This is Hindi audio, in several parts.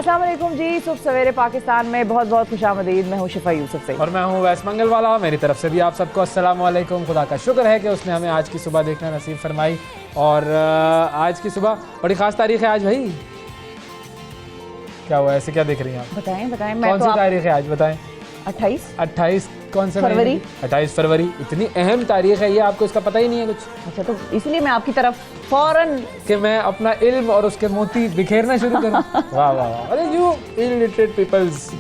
अस्सलाम वालेकुम जी, सुबह सवेरे पाकिस्तान में बहुत बहुत खुशामदीद। मैं हूँ शिफा यूसुफ से और मैं हूँ वैस मंगल वाला। मेरी तरफ से भी आप सबको अस्सलाम वालेकुम। खुदा का शुक्र है कि उसने हमें आज की सुबह देखना नसीब फरमाई। और आज की सुबह बड़ी ख़ास तारीख है आज भाई। क्या हुआ, ऐसे क्या देख रही हैं आप? बताएं बताएं। कौन सी तारीख है आज बताएं? 28 कौन से फरवरी? 28 फरवरी। इतनी अहम तारीख है ये, आपको इसका पता ही नहीं है कुछ? अच्छा, तो इसलिए मैं आपकी तरफ फौरन कि मैं अपना इल्म और उसके मोती बिखेरना शुरू करूं। वाह वाह वाह, अरे यू इलिटरेट पीपल्स।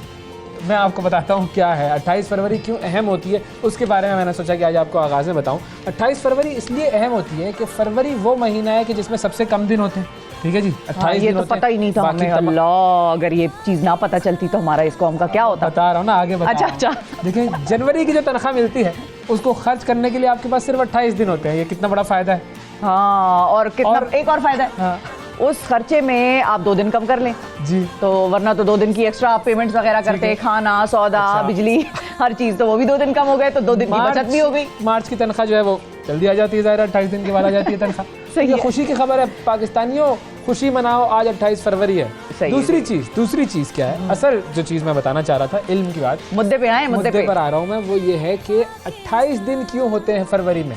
मैं आपको बताता हूँ क्या है 28 फरवरी क्यों अहम होती है, उसके बारे में मैंने सोचा कि आज आपको आगाज़ में बताऊँ। 28 फरवरी इसलिए अहम होती है कि फरवरी वो महीना है कि जिसमें सबसे कम दिन होते हैं। ठीक है जी, 28 ये तो पता ही नहीं था हमें। अल्लाह, अगर ये चीज़ ना पता चलती तो हमारा इस कौम का क्या होता। बता रहा हूँ ना, आगे बता। अच्छा। देखिए, जनवरी की जो तनख्वाह मिलती है उसको खर्च करने के लिए आपके पास सिर्फ 28 दिन होते हैं। ये कितना बड़ा फ़ायदा है। हाँ, और कितना एक और फायदा है। हाँ। उस खर्चे में आप 2 दिन कम कर लें जी, तो वरना तो 2 दिन की एक्स्ट्रा आप पेमेंट्स वगैरह करते, खाना, सौदा, बिजली, हर चीज़, तो वो भी 2 दिन कम हो गए, तो 2 दिन की बचत भी हो गई। मार्च की तनख्वाह जो है वो जल्दी आ जाती है, ज़ाहिर 28 दिन के बाद आ जाती है तनख्वाह। सही है। खुशी की खबर है पाकिस्तानियों, खुशी मनाओ, आज 28 फरवरी है। दूसरी चीज़ क्या है? असल जो चीज़ मैं बताना चाह रहा था, इल्म की बात, मुद्दे पे आए, मुद्दे पे पर आ रहा हूँ मैं, वो ये है कि 28 दिन क्यों होते हैं फरवरी में।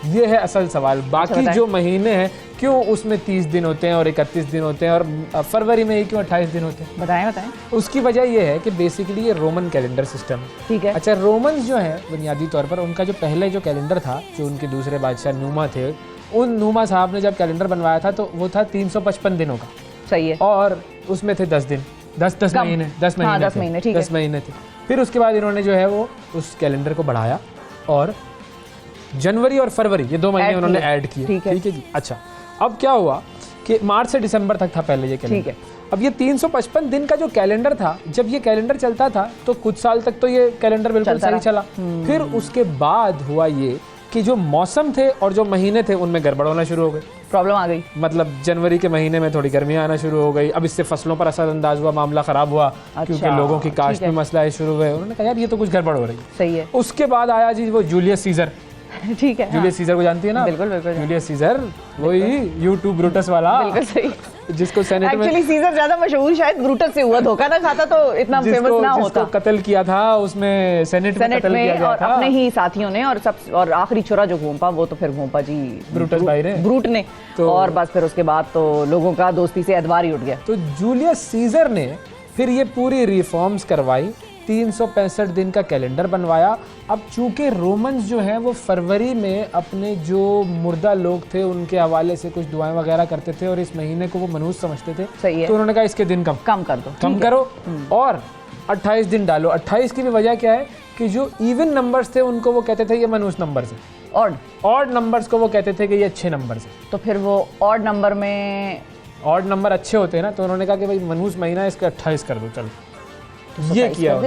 ये है असल सवाल। बाकी जो महीने हैं क्यों उसमें 30 दिन होते हैं और 31 दिन होते हैं, और फरवरी में ही क्यों 28 दिन होते हैं? बताएं। उसकी वजह ये है कि बेसिकली ये रोमन कैलेंडर सिस्टम है। ठीक है। अच्छा, रोमन्स जो है बुनियादी तौर पर उनका जो पहले जो कैलेंडर था, जो उनके दूसरे बादशाह नूमा थे, उन नूमा साहब ने जब कैलेंडर बनवाया था तो वो था 355 दिनों का। सही है। और उसमें थे 10 दिन, 10 महीने, 10 महीने थे। फिर उसके बाद इन्होंने जो है वो उस कैलेंडर को बढ़ाया और जनवरी और फरवरी ये 2 महीने उन्होंने ऐड किए। ठीक है जी। अच्छा, अब क्या हुआ कि मार्च से दिसंबर तक था पहले ये कैलेंडर। ठीक है। अब ये 355 दिन का जो कैलेंडर था, जब ये कैलेंडर चलता था तो कुछ साल तक तो ये कैलेंडर बिल्कुल सही चला। फिर उसके बाद हुआ ये कि जो मौसम थे और जो महीने थे उनमें गड़बड़ होना शुरू हो गई, प्रॉब्लम आ गई। मतलब जनवरी के महीने में थोड़ी गर्मी आना शुरू हो गई। अब इससे फसलों पर असरअंदाज हुआ, मामला ख़राब हुआ। अच्छा, क्योंकि लोगों की काश्त में मसला शुरू हुए। उन्होंने कहा यार ये तो कुछ गड़बड़ हो रही है। सही है। उसके बाद आया जी वो जूलियस सीजर। ठीक है। जूलियस सीजर को जानती है ना? बिल्कुल बिल्कुल। जूलियस सीजर, वही यूट्यूब ब्रूटस वाला। बिल्कुल सही। जिसको सेनेट में एक्चुअली सीजर ज्यादा मशहूर शायद ब्रूटस से हुआ, धोखा ना खाता तो इतना फेमस ना होता। जिसको कत्ल किया था उसमें सेनेट में कत्ल किया गया था अपने ही साथियों ने, और आखिरी छोरा जो घूमपा वो तो फिर घूमपा जी ब्रूटस भाई ने, ब्रूट ने। और बस फिर उसके बाद तो लोगों का दोस्ती से एतबार ही उठ गया। तो जूलियस सीजर ने फिर ये पूरी रिफॉर्म्स करवाई, 365 दिन का कैलेंडर बनवाया। अब चूंकि रोमन्स जो हैं वो फरवरी में अपने जो मुर्दा लोग थे उनके हवाले से कुछ दुआएं वगैरह करते थे और इस महीने को वो मनहूस समझते थे। सही है। तो उन्होंने कहा इसके दिन कम कर दो, कम करो और 28 दिन डालो। 28 की भी वजह क्या है कि जो इवन नंबर्स थे उनको वो कहते थे ये मनहूस नंबर्स हैं, ऑड नंबर्स को वो कहते थे कि ये अच्छे नंबर्स हैं। तो फिर वो ऑड नंबर में ऑड नंबर अच्छे होते हैं ना, तो उन्होंने कहा कि भाई मनहूस महीना है इसका 28 कर दो। चलो, तो ये किया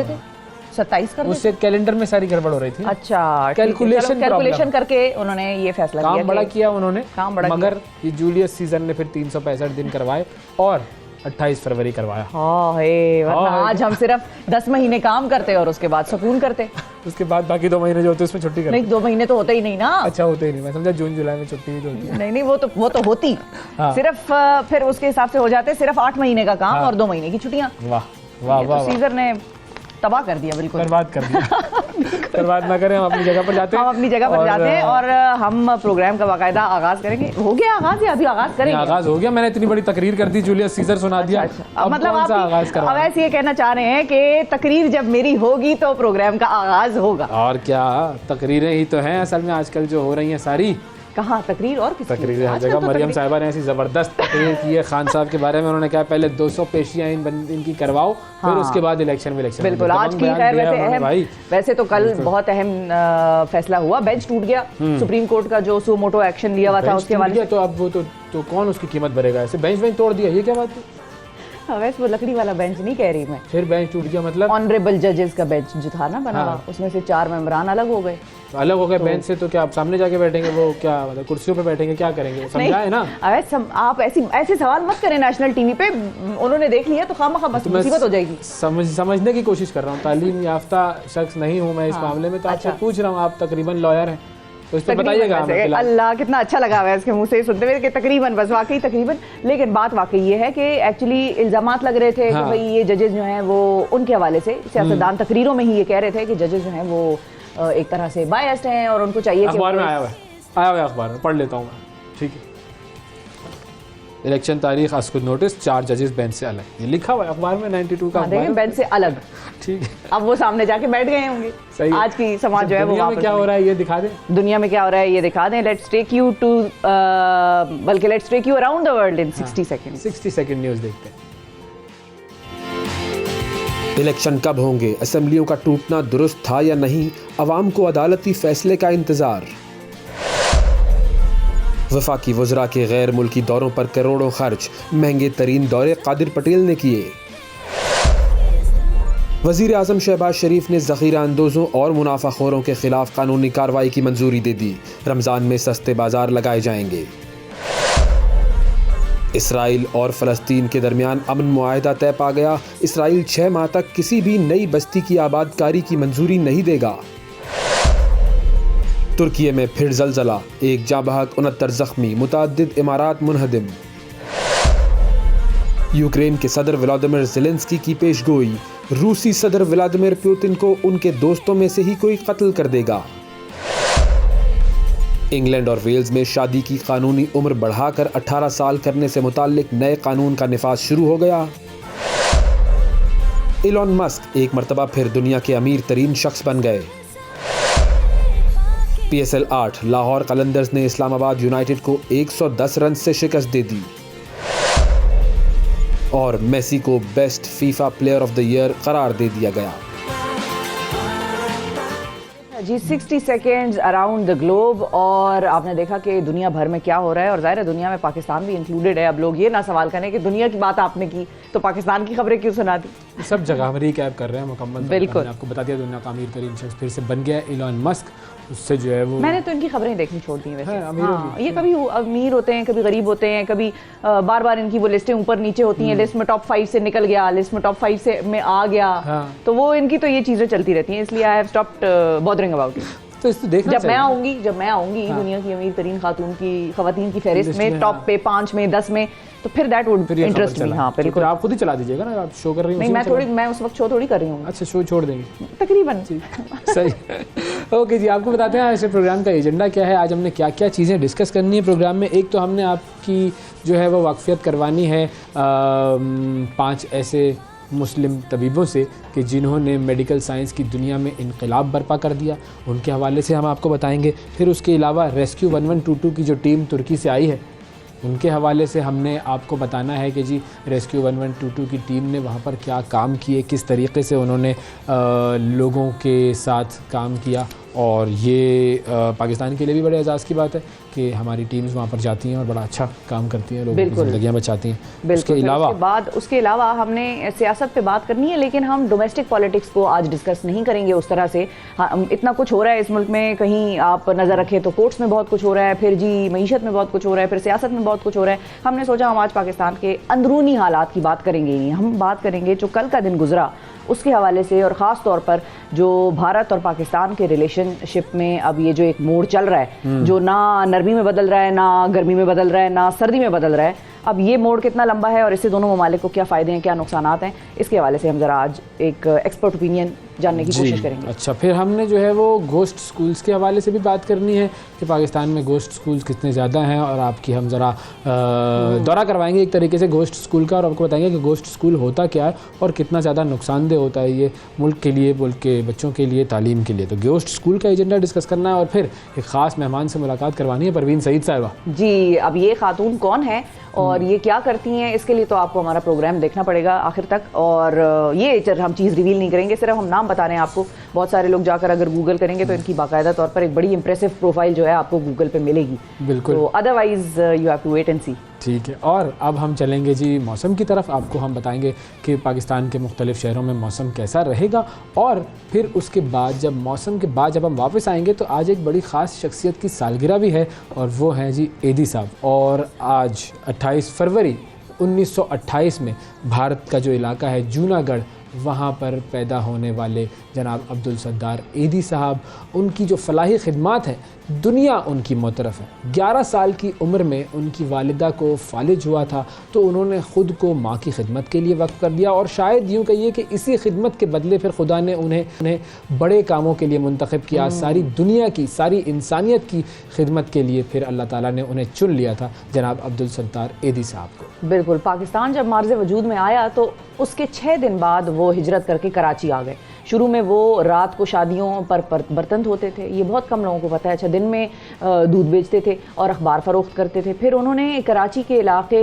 27 कर उससे कैलेंडर में सारी गड़बड़ हो रही थी। अच्छा, कैलकुलेशन करके उन्होंने ये फैसला किया। काम बड़ा किया उन्होंने, मगर ये जूलियस सीजर ने फिर 365 दिन करवाए और 28 फरवरी करवाया। आज हम सिर्फ 10 महीने काम करते और उसके बाद सुकून करते। उसके बाद बाकी 2 महीने जो होते उसमें छुट्टी करते। नहीं, 2 महीने तो होते ही नहीं ना। अच्छा, होते ही नहीं, मैं समझा जून जुलाई में छुट्टी भी होती है। नहीं, वो तो होती। सिर्फ फिर उसके हिसाब से हो जाते सिर्फ 8 महीने का काम और 2 महीने की छुट्टियां। वाह वाह वाह, सीजर ने तबाह कर दिया, बिल्कुल बर्बाद कर दिया। बर्बाद ना करें, हम अपनी जगह पर जाते हैं। और हम प्रोग्राम का बाकायदा आगाज करेंगे। हो गया आगाज या अभी आगाज करेंगे? आगाज हो गया, मैंने इतनी बड़ी तकरीर कर दी, जूलियस सीजर सुना दिया। अच्छा। मतलब आप ऐसे ये कहना चाह रहे हैं कि तकरीर जब मेरी होगी तो प्रोग्राम का आगाज होगा? और क्या, तकरीरें ही तो हैं असल में आजकल जो हो रही हैं सारी। कहाँ तकरीर और किस तकरीर हर जगह। मरियम साहिबा ने ऐसी ज़बरदस्त तकरीर की है खान साहब के बारे में। उन्होंने कहा पहले 200 पेशियाँ इनकी करवाओ, फिर उसके बाद इलेक्शन। बिल्कुल। आज की खैर वैसे तो कल बहुत अहम फैसला हुआ, बेंच टूट गया सुप्रीम कोर्ट का, जो सो मोटो एक्शन लिया हुआ था उसके वाले। तो अब वो तो कौन उसकी कीमत भरेगा? ऐसे बेंच तोड़ दिया, ये क्या बात है? वैसे वो लकड़ी वाला बेंच नहीं कह रही मैं। फिर बेंच टूट गया मतलब? ऑनरेबल जजेस का बेंच जो था ना बना हुआ, उसमें से 4 मेंबरान अलग हो गए। अलग हो गए बेंच से, तो क्या आप सामने जाके बैठेंगे? वो क्या मतलब कुर्सियों पे बैठेंगे? क्या करेंगे? समझाए ना। आप ऐसे सवाल मत करें नेशनल टीवी पे। उन्होंने देख लिया तो खामखा बस मुसीबत हो जाएगी। समझने की कोशिश कर रहा हूँ, तालीम याफ्ता शख्स नहीं हूँ मैं इस मामले में, तो आपसे पूछ रहा हूँ, आप तकरीबन लॉयर हैं, तो इस पर बताइएगा हमें। अल्लाह कितना अच्छा लगा हुआ है इसके मुंह से सुनते हुए कि तकरीबन, बस वाकई तकरीबन। लेकिन बात वाकई ये है कि एक्चुअली इल्जामात लग रहे थे कि भाई ये जजेस जो हैं वो उनके हवाले से सियासतदान तकरीरों में ही ये कह रहे थे कि जजेस जो हैं वो एक तरह से बायस्ड हैं और उनको चाहिए कि अखबार में आया हुआ है अखबार में, पढ़ लेता हूँ मैं, ठीक है। इलेक्शन तारीख अस्कुद नोटिस, 4 जजेस बेंच से अलग, ये लिखा हुआ है अखबार में 92 का अखबार, बेंच से अलग, ठीक है। अब वो सामने जाके बैठ गए होंगे। सही है। आज की समाज जो है वो क्या हो रहा है ये दिखा दें, दुनिया में क्या हो रहा है ये दिखा दें। लेट्स टेक यू टू, बल्कि let's take you around the world in 60 second. 60 second news देखते हैं। इलेक्शन कब होंगे, असेंबलियों का टूटना दुरुस्त था या नहीं, अवाम को अदालती फैसले का इंतजार। वफाकी वज़रा के गैर मुल्की दौरों पर करोड़ों खर्च, महंगे तरीन दौरे कादिर पटेल ने किए। वज़ीर आज़म शहबाज शरीफ ने ज़ख़ीरा अंदोज़ों और मुनाफाखोरों के खिलाफ कानूनी कार्रवाई की मंजूरी दे दी, रमज़ान में सस्ते बाजार लगाए जाएंगे। इसराइल और फ़लस्तीन के दरमियान अमन मुआहदा तय पा गया, इसराइल 6 माह तक किसी भी नई बस्ती की आबादकारी की मंजूरी नहीं देगा। तुर्की में फिर जलजला, 1 जाँ बहक 69 ज़ख्मी, मुतअद्दिद इमारात मुनहदिम। यूक्रेन के सदर व्लादिमीर ज़ेलेंस्की की पेशगोई, रूसी सदर व्लादिमीर पुतिन को उनके दोस्तों में से ही कोई कत्ल कर देगा। इंग्लैंड और वेल्स में शादी की कानूनी उम्र बढ़ाकर 18 साल करने से मुताल्लिक नए कानून का निफाज शुरू हो गया। इलॉन मस्क एक मरतबा फिर दुनिया के अमीर तरीन शख्स बन गए। PSL 8 लाहौर कलंदर्स ने इस्लामाबाद यूनाइटेड को 110 रन से शिकस्त दे दी। और मेसी को best FIFA player of the year करार दे दिया गया। जी 60 सेकेंड्स अराउंड द ग्लोब, और आपने देखा कि दुनिया भर में क्या हो रहा है, और ज़ाहिर है दुनिया में पाकिस्तान भी इंक्लूडेड है। अब लोग ये ना सवाल करें कि दुनिया की बात आपने की तो पाकिस्तान की खबरें क्यों सुना दी। सब जगह हम रिकैप कर रहे हैं मुकम्मल। बिल्कुल, आपको बता दिया दुनिया का अमीर तरीन शख्स फिर से बन गया इलॉन मस्क। उससे जो है वो, मैंने तो इनकी खबरें देखनी छोड़ दी वैसे। हाँ, ये कभी अमीर होते हैं, कभी गरीब होते हैं, कभी बार बार इनकी वो लिस्टें ऊपर नीचे होती हैं। लिस्ट में टॉप 5 से निकल गया, लिस्ट में टॉप 5 से में आ गया। तो वो इनकी तो ये चीज़ें चलती रहती हैं, इसलिए I have stopped bothering about it. तो इसको देखना जब मैं आऊंगी दुनिया की अमीर तरीन खवातीन की फहरिस्त में टॉप पे 5 में 10 में, तो फिर दैट वुड इंटरेस्ट मी। हाँ बिल्कुल, आप खुद ही चला दीजिएगा ना, आप शो कर रही हैं। नहीं, मैं उस वक्त शो थोड़ी कर रही हूँ। अच्छा, शो छोड़ देंगे तकरीबन। सही। ओके जी, आपको बताते हैं आज प्रोग्राम का एजेंडा क्या है। आज हमने क्या क्या चीज़ें डिस्कस करनी है प्रोग्राम में। एक तो हमने आपकी जो है वो वाकफियत करवानी है 5 ऐसे मुस्लिम तबीबों से कि जिन्होंने मेडिकल साइंस की दुनिया में इनकलाब बर्पा कर दिया, उनके हवाले से हम आपको बताएंगे। फिर उसके अलावा रेस्क्यू 1122 की जो टीम तुर्की से आई है, उनके हवाले से हमने आपको बताना है कि जी रेस्क्यू 1122 की टीम ने वहाँ पर क्या काम किए, किस तरीके से उन्होंने लोगों के साथ काम किया। और ये पाकिस्तान के लिए भी बड़े एजाज़ की बात है कि हमारी टीम्स वहाँ पर जाती हैं और बड़ा अच्छा काम करती हैं, लोगों की ज़िंदगियाँ बचाती हैं। उसके अलावा हमने सियासत पे बात करनी है, लेकिन हम डोमेस्टिक पॉलिटिक्स को आज डिस्कस नहीं करेंगे उस तरह से। हाँ, इतना कुछ हो रहा है इस मुल्क में, कहीं आप नज़र रखें तो कोर्ट्स में बहुत कुछ हो रहा है, फिर जी मईशत में बहुत कुछ हो रहा है, फिर सियासत में बहुत कुछ हो रहा है। हमने सोचा हम आज पाकिस्तान के अंदरूनी हालात की बात करेंगे ही नहीं, हम बात करेंगे जो कल का दिन गुजरा उसके हवाले से, और ख़ास तौर पर जो भारत और पाकिस्तान के रिलेशनशिप में अब ये जो एक मोड़ चल रहा है, जो ना नरमी में बदल रहा है, ना गर्मी में बदल रहा है, ना सर्दी में बदल रहा है, अब ये मोड़ कितना लंबा है और इससे दोनों ममालिक को क्या फ़ायदे हैं, क्या नुकसानात हैं, इसके हवाले से हम ज़रा आज एक एक्सपर्ट ओपिनियन जानने की कोशिश करेंगे। अच्छा, फिर हमने जो है वो गोश्त स्कूल्स के हवाले से भी बात करनी है कि पाकिस्तान में गोश्त स्कूल्स कितने ज़्यादा हैं, और आपकी हम ज़रा दौरा करवाएंगे एक तरीके से गोश्त स्कूल का, और आपको बताएंगे कि गोश्त स्कूल होता क्या है और कितना ज़्यादा नुकसानदेह होता है ये मुल्क के लिए, मुल्क के बच्चों के लिए, तालीम के लिए। तो गोश्त स्कूल का एजेंडा डिस्कस करना है, और फिर एक ख़ास मेहमान से मुलाकात करवानी है, परवीन सईद साहिबा जी। अब ये खातून कौन है और ये क्या करती हैं, इसके लिए तो आपको हमारा प्रोग्राम देखना पड़ेगा आखिर तक। और ये हम चीज़ रिवील नहीं करेंगे, सिर्फ हम नाम बता रहे हैं आपको। बहुत सारे लोग जाकर अगर गूगल करेंगे तो इनकी बाकायदा तौर पर एक बड़ी इंप्रेसिव प्रोफाइल जो है आपको गूगल पे मिलेगी। बिल्कुल, तो otherwise you have to wait and see. ठीक है, और अब हम चलेंगे जी मौसम की तरफ। आपको हम बताएंगे कि पाकिस्तान के मुख्तलिफ शहरों में मौसम कैसा रहेगा, और फिर उसके बाद जब मौसम के बाद जब हम वापस आएंगे तो आज एक बड़ी ख़ास शख्सियत की सालगिरह भी है, और वो है जी एदी साहब। और आज 28 फरवरी 1928 में भारत का जो इलाका है जूनागढ़, वहाँ पर पैदा होने वाले जनाब अब्दुल सत्तार एदी साहब, उनकी जो फलाही खिदमात है, दुनिया उनकी मुतरफ़ है। 11 साल की उम्र में उनकी वालिदा को फालिज हुआ था तो उन्होंने ख़ुद को माँ की खिदमत के लिए वक्फ़ कर दिया, और शायद यूँ कहिए कि इसी खिदमत के बदले फिर खुदा ने उन्हें बड़े कामों के लिए मुंतखब किया। सारी दुनिया की, सारी इंसानियत की खिदमत के लिए फिर अल्लाह ताला ने उन्हें चुन लिया था, जनाब अब्दुल सत्तार एदी साहब को। बिल्कुल, पाकिस्तान जब मार्ज़ वजूद में आया तो उसके 6 दिन बाद वो हिजरत करके कराची आ गए। शुरू में वो रात को शादियों पर बर्तन धोते थे, ये बहुत कम लोगों को पता है। अच्छा, दिन में दूध बेचते थे और अखबार फरोख्त करते थे। फिर उन्होंने कराची के इलाके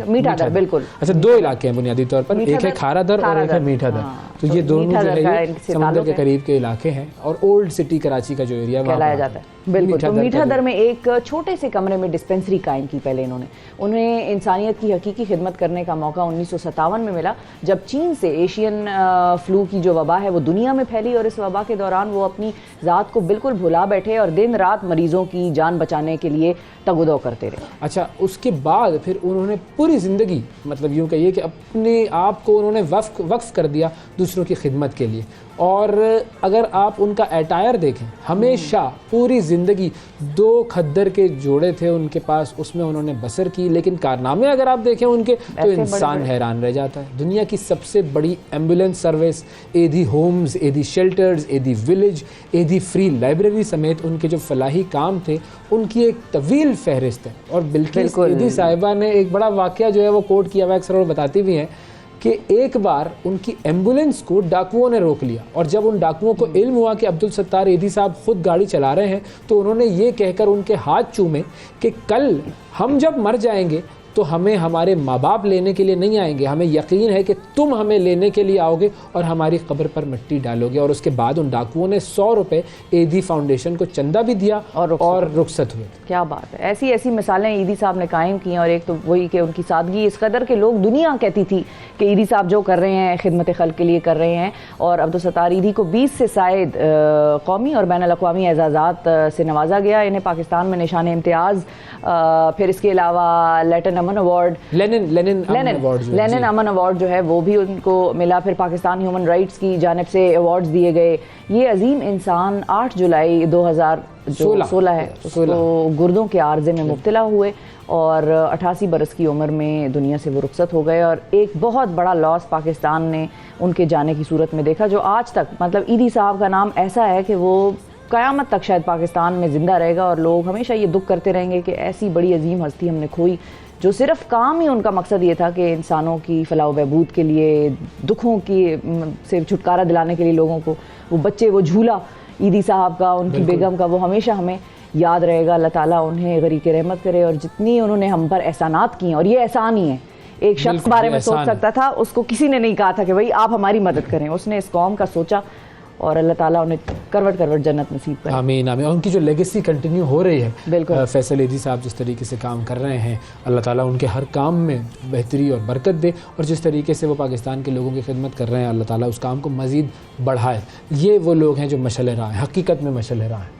मीठा दर, बिल्कुल। अच्छा, 2 इलाके हैं बुनियादी तौर पर, एक है खारा दर और एक है मीठा दर। तो ये दोनों जो है समंदर के करीब के इलाके हैं और ओल्ड सिटी कराची का जो एरिया कहलाया जाता है। बिल्कुल, तो मीठा दर में एक छोटे से कमरे में डिस्पेंसरी कायम की पहले इन्होंने। उन्हें इंसानियत की हकीकी खिदमत करने का मौका 1957 में मिला, जब चीन से एशियन फ्लू की जो वबा है वो दुनिया में फैली, और इस वबा के दौरान वो अपनी ज़ात को बिल्कुल भुला बैठे और दिन रात मरीज़ों की जान बचाने के लिए तगुदो करते रहे। अच्छा, उसके बाद फिर उन्होंने पूरी ज़िंदगी, मतलब यूँ कहिए कि अपने आप को उन्होंने वक्फ़ कर दिया दूसरों की खिदमत के लिए। और अगर आप उनका एटायर देखें, हमेशा पूरी ज़िंदगी 2 खद्दर के जोड़े थे उनके पास, उसमें उन्होंने बसर की। लेकिन कारनामे अगर आप देखें उनके तो इंसान हैरान रह जाता है। दुनिया की सबसे बड़ी एम्बुलेंस सर्विस, एदी होम्स, एदी शेल्टर्स, एदी विलेज, एदी फ्री लाइब्रेरी समेत उनके जो फलाही काम थे उनकी एक तवील फहरिस्त है। और बिल्किस एदी साहिबा ने एक बड़ा वाक़या जो है वो कोट किया हुआ, अक्सर वो बताती भी हैं कि एक बार उनकी एम्बुलेंस को डाकुओं ने रोक लिया, और जब उन डाकुओं को इल्म हुआ कि अब्दुल सत्तार एदी साहब खुद गाड़ी चला रहे हैं तो उन्होंने ये कहकर उनके हाथ चूमे कि कल हम जब मर जाएंगे तो हमें हमारे माँ बाप लेने के लिए नहीं आएंगे, हमें यकीन है कि तुम हमें लेने के लिए आओगे और हमारी कब्र पर मिट्टी डालोगे। और उसके बाद उन डाकुओं ने 100 रुपये एदी फाउंडेशन को चंदा भी दिया और रुखसत हुए। क्या बात है, ऐसी ऐसी मिसालें ईदी साहब ने कायम की। और एक तो वही कि उनकी सादगी इस कदर के लोग, दुनिया कहती थी कि ईदी साहब जो कर रहे हैं खिदमत खल्क के लिए कर रहे हैं। और अब्दुल सत्तार ईदी को 20 से ज़ायद कौमी और बैनुल अक़वामी एजाज़ात से नवाजा गया। इन्हें पाकिस्तान में निशान इम्तियाज़, फिर इसके अलावा लेटन अमन अवार्ड, लेनिन अमन अवार्ड जो है वो भी उनको मिला। फिर पाकिस्तान ह्यूमन राइट्स की जानिब से अवार्ड्स दिए गए। ये अजीम इंसान 8 जुलाई 2016 है, उसको गुर्दों के आर्जे में मुब्तला हुए और 88 बरस की उम्र में दुनिया से वो रुखसत हो गए। और एक बहुत बड़ा लॉस पाकिस्तान ने उनके जाने की सूरत में देखा, जो आज तक, मतलब ईदी साहब का नाम ऐसा है कि वो क़यामत तक शायद पाकिस्तान में ज़िंदा रहेगा। और लोग हमेशा ये दुख करते रहेंगे कि ऐसी बड़ी अजीम हस्ती हमने खोई, जो सिर्फ काम ही उनका मकसद ये था कि इंसानों की फलाह बहबूद के लिए, दुखों की से छुटकारा दिलाने के लिए लोगों को, वो बच्चे, वो झूला ईदी साहब का, उनकी बेगम का, वो हमेशा हमें याद रहेगा। अल्लाह ताला उन्हें गरीक़ रहमत करे। और जितनी उन्होंने हम पर एहसानात किए, और ये एहसान ही है, एक शख्स बारे में सोच सकता था, उसको किसी ने नहीं कहा था कि भाई आप हमारी मदद करें, उसने इस कौम का सोचा और अल्लाह ताला उन्हें करवट करवट जन्नत नसीब करे। आमीन आमीन। और उनकी जो लेगेसी कंटिन्यू हो रही है, बिल्कुल, फैसल एदी साहब जिस तरीके से काम कर रहे हैं, अल्लाह ताला उनके हर काम में बेहतरी और बरकत दे। और जिस तरीके से वो पाकिस्तान के लोगों की खिदमत कर रहे हैं, अल्लाह ताला उस काम को मज़ीद बढ़ाए। ये वो लोग हैं जो मशअल राह हैं, हकीकत में मशअल राह हैं।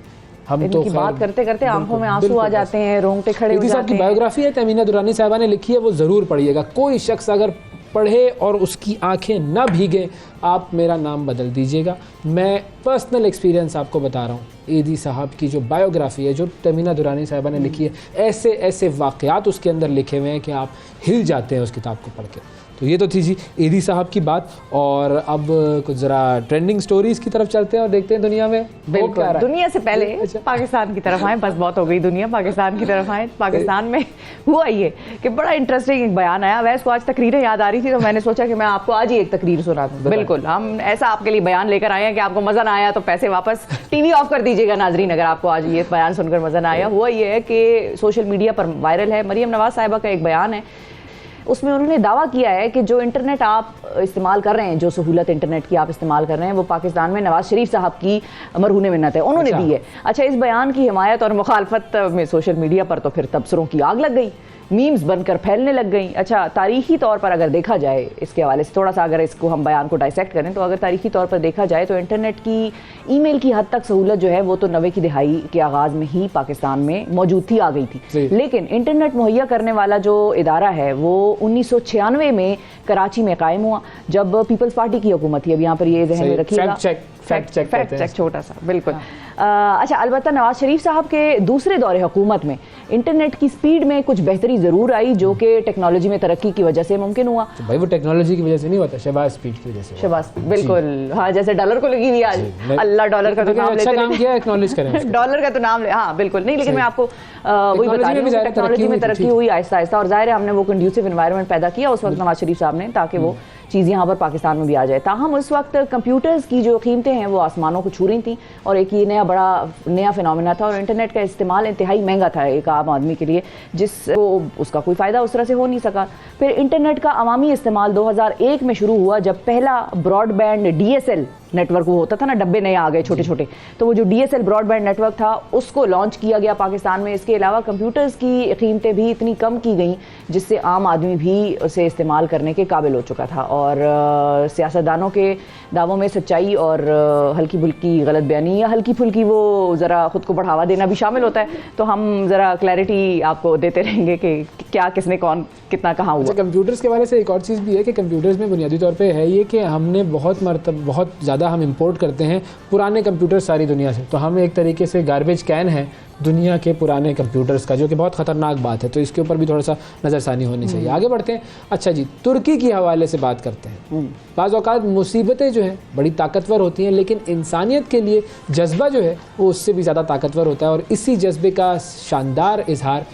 हम तो बात करते करते आंखों में आंसू आ जाते हैं, रोंगटे खड़े हो जाते हैं। एदी साहब की बायोग्राफी है, तमीना दुरानी साहिबा ने लिखी है, वो ज़रूर पढ़िएगा। कोई शख्स अगर पढ़े और उसकी आंखें ना भीगे, आप मेरा नाम बदल दीजिएगा। मैं पर्सनल एक्सपीरियंस आपको बता रहा हूँ। एदी साहब की जो बायोग्राफी है, जो तमीना दुरानी साहिबा ने लिखी है, ऐसे ऐसे वाक़यात उसके अंदर लिखे हुए हैं कि आप हिल जाते हैं उस किताब को पढ़ के। तो ये तो थी जी एदी साहब की बात। और अब कुछ ज़रा ट्रेंडिंग स्टोरीज़ की तरफ चलते हैं और देखते हैं दुनिया में बिल्कुल। दुनिया से पहले पाकिस्तान की तरफ आए, बस बहुत हो गई दुनिया, पाकिस्तान की तरफ आए। पाकिस्तान में हुआ ये कि बड़ा इंटरेस्टिंग एक बयान आया। वैसे को आज तकरीरें याद आ रही थी तो मैंने सोचा कि मैं आपको आज ही एक तकरीर सुना दूँ। बिल्कुल, हम ऐसा आपके लिए बयान लेकर आए हैं कि आपको मज़ा ना आया तो पैसे वापस टीवी ऑफ कर दीजिएगा नाजरीन, अगर आपको आज ये बयान सुनकर मज़ा ना आया। हुआ ये है कि सोशल मीडिया पर वायरल है, मरियम नवाज साहिबा का एक बयान है। उसमें उन्होंने दावा किया है कि जो इंटरनेट आप इस्तेमाल कर रहे हैं, जो सहूलत इंटरनेट की आप इस्तेमाल कर रहे हैं, वो पाकिस्तान में नवाज शरीफ साहब की मरहून मिन्नत है, उन्होंने दी है। अच्छा, इस बयान की हिमायत और मुखालफत में सोशल मीडिया पर तो फिर तबसरों की आग लग गई। मीम्स बनकर फैलने लग गई। अच्छा, तारीखी तौर पर अगर देखा जाए इसके हवाले से थोड़ा सा अगर इसको हम बयान को डाइसेक्ट करें तो अगर तारीखी तौर पर देखा जाए तो इंटरनेट की ईमेल की हद तक सहूलत जो है वो तो 90 की दहाई के आगाज़ में ही पाकिस्तान में मौजूद थी, आ गई थी। लेकिन इंटरनेट मुहैया करने वाला जो इदारा है वो 1996 में कराची में कायम हुआ जब पीपल्स पार्टी की हुकूमत थी। अब यहाँ पर ये जहन में रखिएगा, फैक्ट चेक छोटा सा बिल्कुल। अच्छा, अलबत्ता नवाज शरीफ साहब के दूसरे दौरे हुकूमत में इंटरनेट की स्पीड में कुछ बेहतरी ज़रूर आई जो कि टेक्नोलॉजी में तरक्की की वजह से मुमकिन हुआ। तो भाई वो टेक्नोलॉजी की वजह से नहीं होता, शहबाज स्पीड की वजह से। शहबाज बिल्कुल, हाँ, जैसे डॉलर को लगी हुई आज, अल्लाह डॉलर का तो नाम अच्छा काम किया, एक्नॉलेज करें डॉलर का तो नाम ले, हाँ बिल्कुल नहीं, लेकिन मैं आपको वही बता रही हूँ टेक्नोलॉजी में तरक्की हुई आहिस्ता आहिस्ता, और जाहिर है हमने वो कंड्यूसिव एनवायरनमेंट पैदा किया उस वक्त नवाज शरीफ साहब ने ताकि वो चीज़ यहाँ पर पाकिस्तान में भी आ जाए। ताहम उस वक्त कंप्यूटर्स की जो कीमतें हैं वो आसमानों को छू रही थी और एक ये नया फिनोमेना था और इंटरनेट का इस्तेमाल इंतहाई महंगा था एक आम आदमी के लिए जिसको उसका कोई फ़ायदा उस तरह से हो नहीं सका। फिर इंटरनेट का अवामी इस्तेमाल 2001 में शुरू हुआ जब पहला ब्रॉडबैंड DSL नेटवर्क वो होता था ना, डब्बे नए आ गए छोटे छोटे, तो वो जो DSL ब्रॉडबैंड नेटवर्क था उसको लॉन्च किया गया पाकिस्तान में। इसके अलावा कंप्यूटर्स की कीमतें भी इतनी कम की गई जिससे आम आदमी भी उसे इस्तेमाल करने के काबिल हो चुका था। और सियासतदानों के दावों में सच्चाई और हल्की फुल्की गलत बयानी या हल्की फुल्की वो ज़रा ख़ुद को बढ़ावा देना भी शामिल होता है, तो हम ज़रा क्लैरिटी आपको देते रहेंगे कि क्या किसने कौन कितना कहाँ हुआ। कंप्यूटर्स के वाले से एक और चीज़ भी है कि कंप्यूटर्स में बुनियादी तौर पे है ये कि हमने बहुत ज़्यादा हम इंपोर्ट करते हैं पुराने कंप्यूटर सारी दुनिया से, तो हम एक तरीके से गार्बेज कैन है दुनिया के पुराने कंप्यूटर्स का, जो कि बहुत ख़तरनाक बात है, तो इसके ऊपर भी थोड़ा सा नज़रसानी होनी चाहिए। आगे बढ़ते हैं। अच्छा जी, तुर्की की हवाले से बात करते हैं। बाज़ औक़ात मुसीबतें जो हैं बड़ी ताकतवर होती हैं लेकिन इंसानियत के लिए जज्बा जो है वो उससे भी ज़्यादा ताकतवर होता है, और इसी जज्बे का शानदार इजहार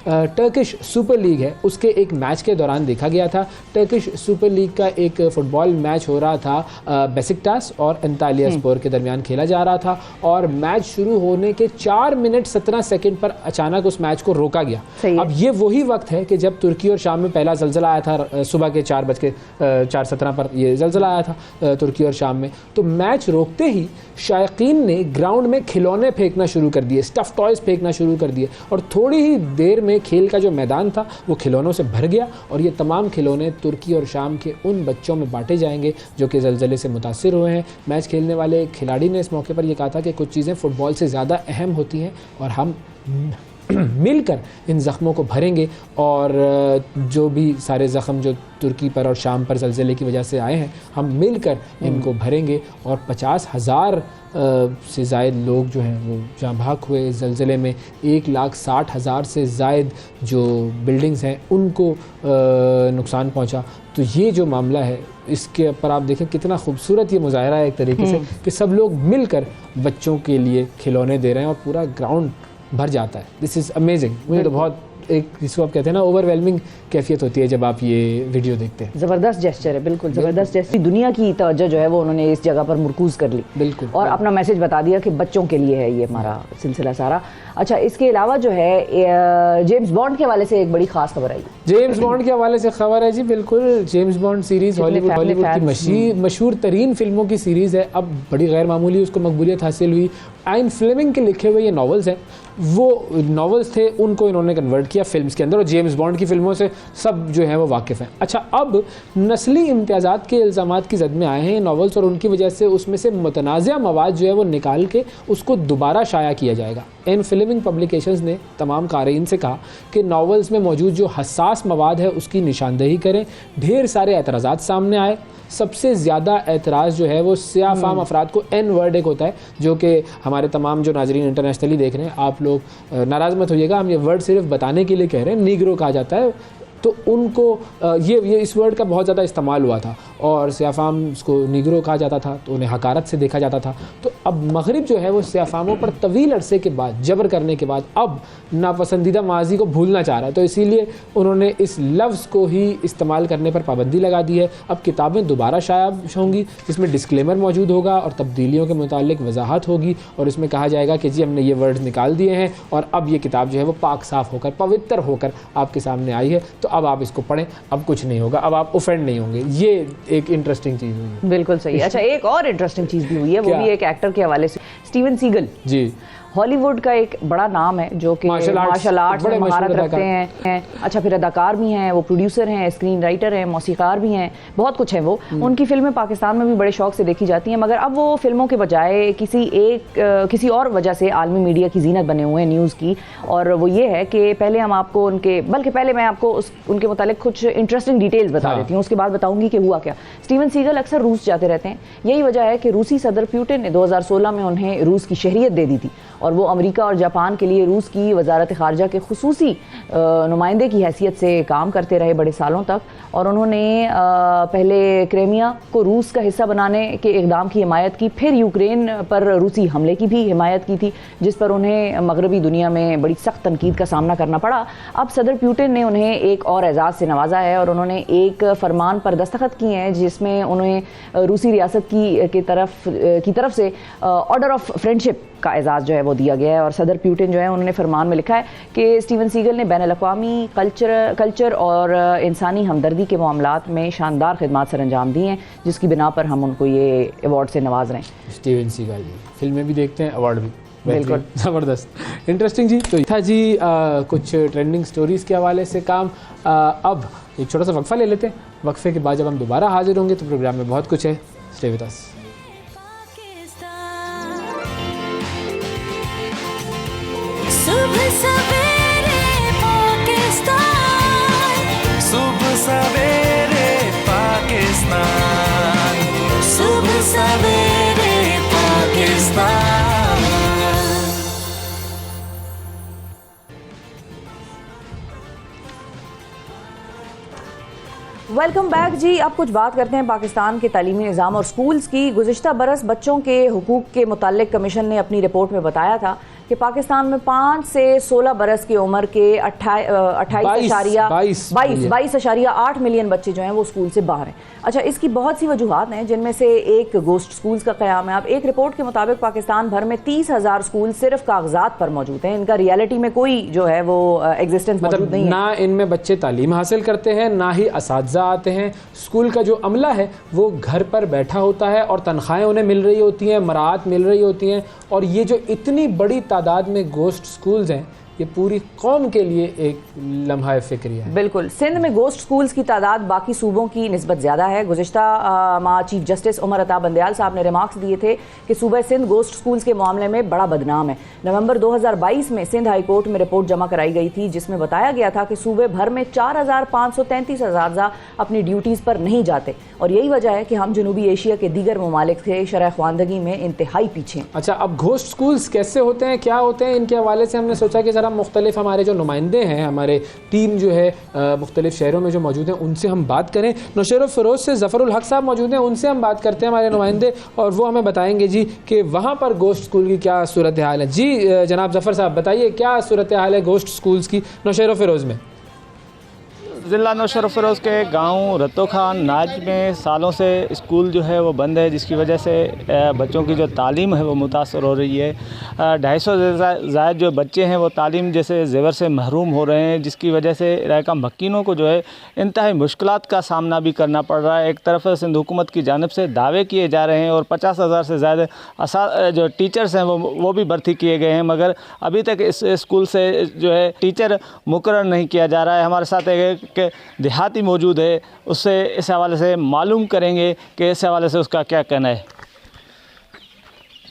टर्किश सुपर लीग है उसके एक मैच के दौरान देखा गया था। टर्किश सुपर लीग का एक फुटबॉल मैच हो रहा था बेसिक्टास और अंतालियास्पोर के दरमियान खेला जा रहा था, और मैच शुरू होने के 4 मिनट 17 सेकंड पर अचानक उस मैच को रोका गया। अब ये वही वक्त है कि जब तुर्की और शाम में पहला जल्जला आया था, सुबह के 4:17 पर ये जल्जला आया था तुर्की और शाम में। तो मैच रोकते ही शायकीन ने ग्राउंड में खिलौने फेंकना शुरू कर दिए, स्टफ टॉयज़ फेंकना शुरू कर दिए, और थोड़ी ही देर में खेल का जो मैदान था वो खिलौनों से भर गया, और ये तमाम खिलौने तुर्की और शाम के उन बच्चों में बांटे जाएंगे जो कि ज़लज़ले से मुतासिर हुए हैं। मैच खेलने वाले खिलाड़ी ने इस मौके पर यह कहा था कि कुछ चीज़ें फ़ुटबॉल से ज़्यादा अहम होती हैं और हम मिलकर इन ज़ख्मों को भरेंगे, और जो भी सारे ज़ख्म जो तुर्की पर और शाम पर ज़लज़ले की वजह से आए हैं हम मिलकर इनको भरेंगे। और 50,000 से ज़ायद लोग जो हैं वो जहाँ भाग हुए इस ज़लज़ले में, 1,60,000 से ज़ायद जो बिल्डिंग्स हैं उनको नुकसान पहुँचा। तो ये जो मामला है इसके ऊपर आप देखें कितना खूबसूरत ये मुजाहरा है एक तरीके से कि सब लोग मिलकर बच्चों के लिए खिलौने दे रहे हैं और पूरा ग्राउंड भर जाता है। This is amazing. मुझे तो बहुत एक जिसको आप कहते हैं ना ओवरवेलमिंग कैफियत होती है जब आप ये वीडियो देखते हैं। ज़बरदस्त जेस्चर है, बिल्कुल ज़बरदस्त जेस्चर। दुनिया की तवज्जो जो है वो उन्होंने इस जगह पर मुरकूज़ कर ली, बिल्कुल, और अपना मैसेज बता दिया कि बच्चों के लिए है ये हमारा सिलसिला सारा। अच्छा, इसके अलावा जो है जेम्स बॉन्ड के हवाले से एक बड़ी ख़ास खबर आई। जेम्स बॉन्ड के हवाले से खबर है जी, बिल्कुल। जेम्स बॉन्ड सीरीज़ हॉलीवुड की मशहूर तरीन फिल्मों की सीरीज़ है, अब बड़ी गैर मामूली उसको मकबूलियत हासिल हुई। आइन फ्लेमिंग के लिखे हुए ये नॉवेल्स हैं, वो नॉवेल्स थे उनको इन्होंने कन्वर्ट किया फिल्म्स के अंदर, और जेम्स बॉन्ड की फिल्मों से सब जो है वो वाकिफ़ हैं। अच्छा, अब नस्ली इम्तियाज़ात के इल्ज़ामात की जद में आए हैं ये नॉवेल्स, और उनकी वजह से उसमें से मुतनाज़िया मवाद जो है वो निकाल के उसको दोबारा शाया किया जाएगा। इन फिल्मिंग पब्लिकेशंस ने तमाम क़ारीन से कहा कि नॉवेल्स में मौजूद जो हसास मवाद है उसकी निशानदेही करें। ढेर सारे एतराज़ात सामने आए। सबसे ज़्यादा एतराज़ जो है वो सियाफ़ाम अफराद को एन वर्ड एक होता है, जो कि हमारे तमाम जो नाज़रीन इंटरनेशनली देख रहे हैं, आप लोग नाराज़ मत होइएगा, हम ये वर्ड सिर्फ बताने के लिए कह रहे हैं। नीग्रो कहा जाता है, तो उनको ये इस वर्ड का बहुत ज़्यादा इस्तेमाल हुआ था, और सियाफ़ाम को नीग्रो कहा जाता था, तो उन्हें हकारत से देखा जाता था। तो अब मग़रिब जो है वो सियाफ़ामों पर तवील अरसे के बाद जबर करने के बाद अब नापसंदीदा माजी को भूलना चाह रहा है, तो इसीलिए उन्होंने इस लफ्ज़ को ही इस्तेमाल करने पर पाबंदी लगा दी है। अब किताबें दोबारा शाया होंगी जिसमें डिस्क्लेमर मौजूद होगा और तब्दीलियों के मुतालिक वजाहत होगी, और इसमें कहा जाएगा कि जी हमने ये वर्ड्स निकाल दिए हैं और अब ये किताब जो है वो पाक साफ़ होकर पवित्र होकर आपके सामने आई है, तो अब आप इसको पढ़ें, अब कुछ नहीं होगा, अब आप ऑफेंड नहीं होंगे। ये एक इंटरेस्टिंग चीज़ हुई है। बिल्कुल सही। अच्छा, एक और इंटरेस्टिंग चीज़ भी हुई है, वो भी एक एक्टर के हवाले से, स्टीवन सीगल जी। हॉलीवुड का एक बड़ा नाम है जो कि मार्शल आर्ट्स में बड़े महारत मशहूर रखते हैं। अच्छा, फिर अदाकार भी हैं, वो प्रोड्यूसर हैं, स्क्रीन राइटर हैं, मौसीकार भी हैं, बहुत कुछ है वो। उनकी फिल्में पाकिस्तान में भी बड़े शौक से देखी जाती हैं, मगर अब वो फिल्मों के बजाय किसी और वजह से आलमी मीडिया की जीनत बने हुए हैं न्यूज़ की। और वो ये है कि पहले हम आपको पहले मैं आपको उनके मुतालिक कुछ इंटरेस्टिंग डिटेल्स बता देती हूँ, उसके बाद बताऊंगी कि हुआ क्या। स्टीवन सीगल अक्सर रूस जाते रहते हैं। यही वजह है कि रूसी सदर पुतिन ने 2016 में उन्हें रूस की शहरियत दे दी थी और वो अमेरिका और जापान के लिए रूस की वजारत खारजा के खुसूसी नुमाइंदे की हैसियत से काम करते रहे बड़े सालों तक। और उन्होंने पहले क्रीमिया को रूस का हिस्सा बनाने के इक़दाम की हिमायत की, फिर यूक्रेन पर रूसी हमले की भी हिमायत की थी, जिस पर उन्हें मगरबी दुनिया में बड़ी सख्त तनकीद का सामना करना पड़ा। अब सदर पुतिन ने उन्हें एक और एजाज़ से नवाजा है और उन्होंने एक फरमान पर दस्तखत किए हैं जिसमें उन्हें रूसी रियासत की तरफ से ऑर्डर ऑफ फ्रेंडशिप का एजाज़ जो है वो दिया गया है। और सदर पुतिन जो है उन्होंने फरमान में लिखा है कि स्टीवन सीगल ने बैनुल-अक़वामी कल्चर और इंसानी हमदर्दी के मामलात में शानदार खिदमात सर अंजाम दी हैं, जिसकी बिना पर हम उनको ये अवार्ड से नवाज रहे हैं। स्टीवन सीगल जी फिल्में भी देखते हैं, अवार्ड भी बिल्कुल ज़बरदस्त, इंटरेस्टिंग जी। तो था जी कुछ ट्रेंडिंग स्टोरीज़ के हवाले से काम। अब एक छोटा सा वक्फा ले लेते हैं, वक्फे के बाद जब हम दोबारा हाजिर होंगे तो प्रोग्राम में बहुत कुछ है। Stay with us. सुबह सवेरे पाकिस्तान, सुबह सवेरे पाकिस्तान, सुबह सवेरे पाकिस्तान। वेलकम बैक जी। अब कुछ बात करते हैं पाकिस्तान के तालीमी निज़ाम और स्कूल्स की। गुज़िश्ता बरस बच्चों के हुकूक के मुताल्लिक कमीशन ने अपनी रिपोर्ट में बताया था कि पाकिस्तान में 5 से 16 बरस की उम्र के 22.8 मिलियन बच्चे जो हैं वो स्कूल से बाहर हैं। अच्छा, इसकी बहुत सी वजूहात हैं, जिनमें से एक गोस्ट स्कूल्स का क़याम है। अब एक रिपोर्ट के मुताबिक पाकिस्तान भर में 30,000 स्कूल सिर्फ कागजात पर मौजूद हैं, इनका रियलिटी में कोई जो है वो एग्जिस्टेंस मौजूद नहीं है। ना इनमें बच्चे तालीम हासिल करते हैं, ना ही असातिज़ा आते हैं। स्कूल का जो अमला है वो घर पर बैठा होता है और तनख्वाहें उन्हें मिल रही होती हैं, मराहत मिल रही होती हैं। और ये जो इतनी बड़ी तादाद में गोस्ट स्कूल्स हैं, ये पूरी कौम के लिए एक लम्हा फ़िक्रिया है। बिल्कुल। सिंध में गोस्ट स्कूल्स की तादाद बाकी सूबों की निस्बत ज़्यादा है। गुज़िश्ता माह चीफ जस्टिस उमर अता बंदयाल साहब ने रिमार्क्स दिए थे कि सूबा सिंध गोस्ट स्कूल्स के मामले में बड़ा बदनाम है। नवंबर 2022 में सिंध हाई कोर्ट में रिपोर्ट जमा कराई गई थी, जिसमें बताया गया था कि सूबे भर में 4,533 असातिज़ा अपनी ड्यूटीज़ पर नहीं जाते और यही वजह है कि हम जनूबी एशिया के दीगर ममालिक से शरह ख्वानदगी में इंतहाई पीछे हैं। अच्छा, अब घोस्ट स्कूल्स कैसे होते हैं, क्या होते हैं, इनके हवाले से हमने सोचा कि ज़रा मुख्तलिफ हमारे जो नुमाइंदे हैं, हमारे टीम जो है मुख्तलिफ शहरों में जो मौजूद हैं, उनसे हम बात करें। नौशेर फ़िरोज़ से ज़फ़रुल हक साहब मौजूद हैं, उनसे हम बात करते हैं, हमारे नुमाइंदे, और वो हमें बताएंगे जी कि वहाँ पर गोश्त स्कूल की क्या सूरत हाल है। जी जनाब ज़फ़र साहब बताइए, क्या सूरत हाल है गोश्त स्कूल्स की नौशेर फ़िरोज़ में? ज़िला नौशेर फ़िरोज़ के गांव रत्तो खान नाज में सालों से स्कूल जो है वो बंद है, जिसकी वजह से बच्चों की जो तालीम है वो मुतासर हो रही है। 250 से ज़ायद जो बच्चे हैं वो तालीम जैसे ज़ेवर से महरूम हो रहे हैं, जिसकी वजह से इलाका मक्कीनों को जो है इंतहाई मुश्किलात का सामना भी करना पड़ रहा है। एक तरफ सिंध हुकूमत की जानिब से दावे किए जा रहे हैं और 50,000 से ज़्यादा जो टीचर्स हैं वो भी भर्ती किए गए हैं, मगर अभी तक इस स्कूल से जो है टीचर मुकर्रर नहीं किया जा रहा है। हमारे साथ एक के देहाती मौजूद है, उससे इस हवाले से मालूम करेंगे कि इस हवाले से उसका क्या कहना है।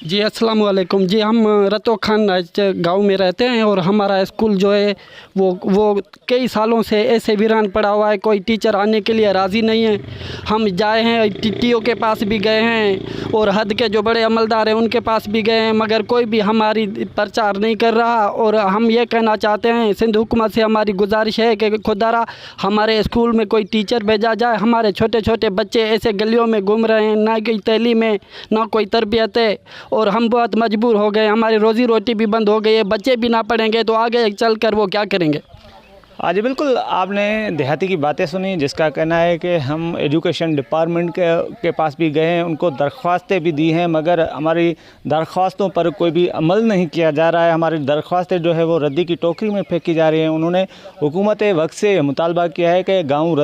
जी अस्सलाम वालेकुम। जी हम रत्तो खान गांव में रहते हैं और हमारा स्कूल जो है वो कई सालों से ऐसे वीरान पड़ा हुआ है, कोई टीचर आने के लिए राज़ी नहीं है। हम जाए हैं, टीटीओ के पास भी गए हैं और हद के जो बड़े अमलदार हैं उनके पास भी गए हैं, मगर कोई भी हमारी प्रचार नहीं कर रहा। और हम ये कहना चाहते हैं, सिंध हुकूमत से हमारी गुजारिश है कि खुदारा हमारे स्कूल में कोई टीचर भेजा जाए। हमारे छोटे छोटे बच्चे ऐसे गलियों में घूम रहे हैं, ना कोई तैलीम है ना कोई तरबियत है और हम बहुत मजबूर हो गए। हमारी रोज़ी रोटी भी बंद हो गई है, बच्चे भी ना पढ़ेंगे तो आगे चल कर वो क्या करेंगे। जी बिल्कुल, आपने देहाती की बातें सुनी, जिसका कहना है कि हम एजुकेशन डिपार्टमेंट के पास भी गए हैं, उनको दरख्वास्तें भी दी हैं, मगर हमारी दरख्वास्तों पर कोई भी अमल नहीं किया जा रहा है। हमारी दरख्वास्तें जो है वो रद्दी की टोकरी में फेंकी जा रही हैं। उन्होंने हुकूमत वक्त से मुतालबा किया है कि गाँव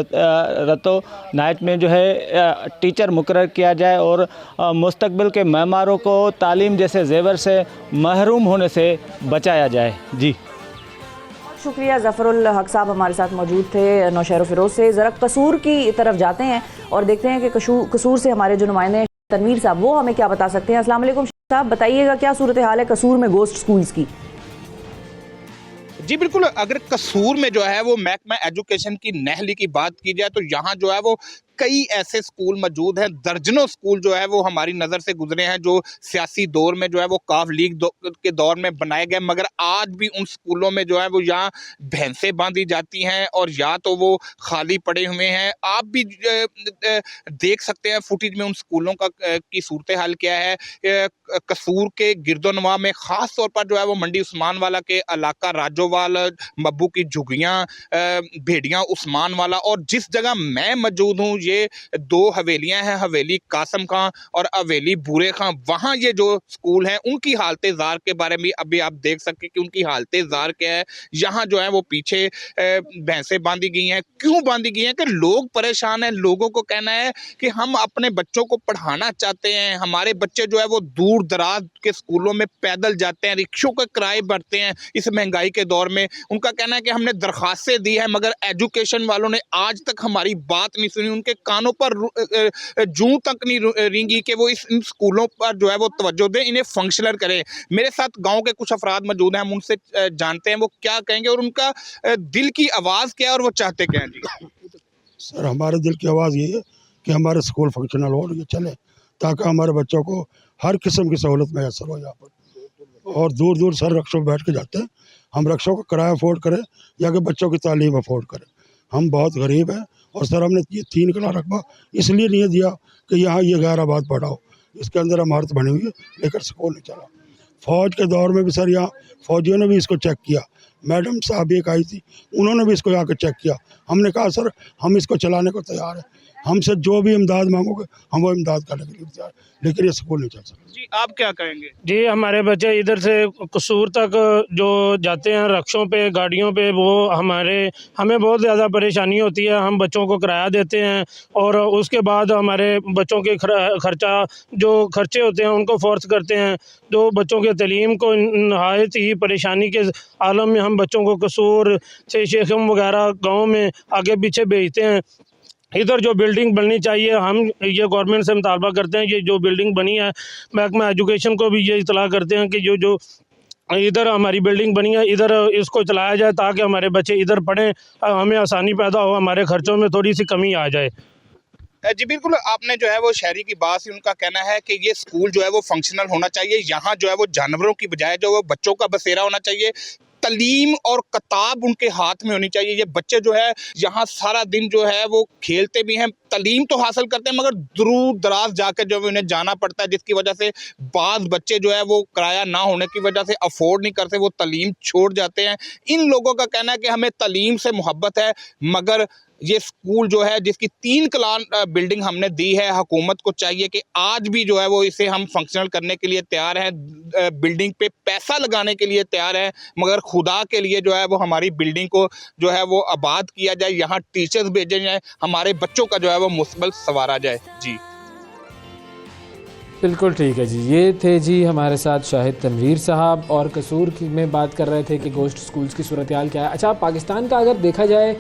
रतो नाइट में जो है टीचर मुकर्रर किया जाए और मुस्तकबिल के मेहमानों को तालीम जैसे जेवर से महरूम होने से बचाया जाए। जी शुक्रिया। ज़फ़रुल हक साहब हमारे साथ मौजूद थे नौशहर फ़िरोज़ से। ज़रा कसूर की तरफ जाते हैं और देखते हैं कि कसूर से हमारे जो नुमाइंदे हैं तनवीर साहब, वो हमें क्या बता सकते हैं। अस्सलाम वालेकुम साहब, बताइएगा क्या सूरत हाल है कसूर में गोस्ट स्कूल्स की? जी बिल्कुल, अगर कसूर में जो है वो महकमा एजुकेशन की नहली की बात की जाए तो यहाँ जो है वो कई ऐसे स्कूल मौजूद हैं, दर्जनों स्कूल जो है वो हमारी नज़र से गुजरे हैं जो सियासी दौर में जो है वो काफ लीग के दौर में बनाए गए, मगर आज भी उन स्कूलों में जो है वो यहाँ भैंसें बांधी जाती हैं और या तो वो खाली पड़े हुए हैं। आप भी देख सकते हैं फुटेज में उन स्कूलों की सूरत हाल क्या है। कसूर के गिरदोनवा में ख़ास तौर पर जो है वो मंडी उस्मान वाला के इलाका राजोवाल, मब्बू की झुग्गियाँ, भेड़ियाँ उस्मान वाला, और जिस जगह मैं मौजूद हूँ ये दो हवेलियां हैं, हवेली कासम खां और हवेली बूरे खां। वहाँ ये जो स्कूल हैं उनकी हालत ज़ार के बारे में अभी आप देख सकते हैं कि उनकी हालत ज़ार क्या है। यहाँ जो है वो पीछे भैंसें बांधी गई हैं। क्यों बांधी गई हैं? कि लोग परेशान हैं। लोगों को कहना है कि हम अपने बच्चों को पढ़ाना चाहते हैं, हमारे बच्चे जो है वो दूर दराज के स्कूलों में पैदल जाते हैं, रिक्शों के किराए भरते हैं इस महंगाई के दौर में। उनका कहना है कि हमने दरख्वास्तें दी है मगर एजुकेशन वालों ने आज तक हमारी बात नहीं सुनी, उनके कानों पर जूं तक नहीं रेंगी कि वो इन स्कूलों पर जो है वो तवज्जो दें, इन्हें फंक्शनल करें। मेरे साथ गांव के कुछ अफराद मौजूद हैं, हम उनसे जानते हैं वो क्या कहेंगे और उनका दिल की आवाज़ क्या है और वो चाहते क्या हैं। जी सर, हमारे दिल की आवाज़ ये है कि हमारे स्कूल फंक्शनल हो, ये चले ताकि हमारे बच्चों को हर किस्म की सहूलत मैसर हो यहाँ पर। और दूर दूर सर रक्षों पर बैठ के जाते हैं, हम रक्षों का किराया अफोर्ड करें या कि बच्चों की तालीम अफोर्ड करें। हम बहुत गरीब हैं और सर हमने ये 3 किला रकबा इसलिए नहीं दिया कि यहाँ ये गैराबाद पढ़ाओ, इसके अंदर इमारत बनी हुई है लेकर स्कूल नहीं चला। फ़ौज के दौर में भी सर यहाँ फ़ौजियों ने भी इसको चेक किया, मैडम साहब एक आई थी, उन्होंने भी इसको आकर चेक किया। हमने कहा सर हम इसको चलाने को तैयार हैं, हमसे जो भी इमदाद मांगोगे हम वो इमदाद करने के लिए तैयार, लेकिन ये स्कूल नहीं चल सकता। जी आप क्या कहेंगे? जी हमारे बच्चे इधर से कसूर तक जो जाते हैं रक्षों पे, गाड़ियों पे, वो हमें बहुत ज़्यादा परेशानी होती है। हम बच्चों को किराया देते हैं और उसके बाद हमारे बच्चों के खर्चे होते हैं उनको फोर्स करते हैं, जो बच्चों के तालीम को नहायत ही परेशानी के आलम में हम बच्चों को कसूर से शेखम वगैरह गाँव में आगे पीछे भेजते हैं। इधर जो बिल्डिंग बननी चाहिए, हम ये गवर्नमेंट से मुतालबा करते हैं, ये जो बिल्डिंग बनी है महकमा एजुकेशन को भी ये इतला करते हैं कि जो इधर हमारी बिल्डिंग बनी है इधर इसको चलाया जाए ताकि हमारे बच्चे इधर पढ़ें, हमें आसानी पैदा हो, हमारे खर्चों में थोड़ी सी कमी आ जाए। जी बिल्कुल, आपने जो है वो शहरी की बात से उनका कहना है कि ये स्कूल जो है वो फंक्शनल होना चाहिए, यहाँ जो है वो जानवरों की बजाय जो है बच्चों का बसेरा होना चाहिए, तलीम और किताब उनके हाथ में होनी चाहिए। ये बच्चे जो है यहाँ सारा दिन जो है वो खेलते भी हैं, तलीम तो हासिल करते हैं मगर दूर दराज जाकर जो है उन्हें जाना पड़ता है, जिसकी वजह से बाज़ बच्चे जो है वो किराया ना होने की वजह से अफोर्ड नहीं करते, वो तलीम छोड़ जाते हैं। इन लोगों का कहना है कि हमें तलीम से मोहब्बत है मगर ये स्कूल जो है जिसकी 3 कलान बिल्डिंग हमने दी है, हुकूमत को चाहिए कि आज भी जो है वो इसे हम फंक्शनल करने के लिए तैयार हैं, बिल्डिंग पे पैसा लगाने के लिए तैयार हैं, मगर खुदा के लिए जो है वो हमारी बिल्डिंग को जो है वो आबाद किया जाए, यहाँ टीचर्स भेजे जाए, हमारे बच्चों का जो है वो मुस्तकबिल संवारा जाए। जी बिल्कुल ठीक है जी। ये थे जी हमारे साथ शाहिद तनवीर साहब और कसूर की में बात कर रहे थे कि गोस्ट स्कूल्स की सूरत हाल क्या है। अच्छा, पाकिस्तान का अगर देखा जाए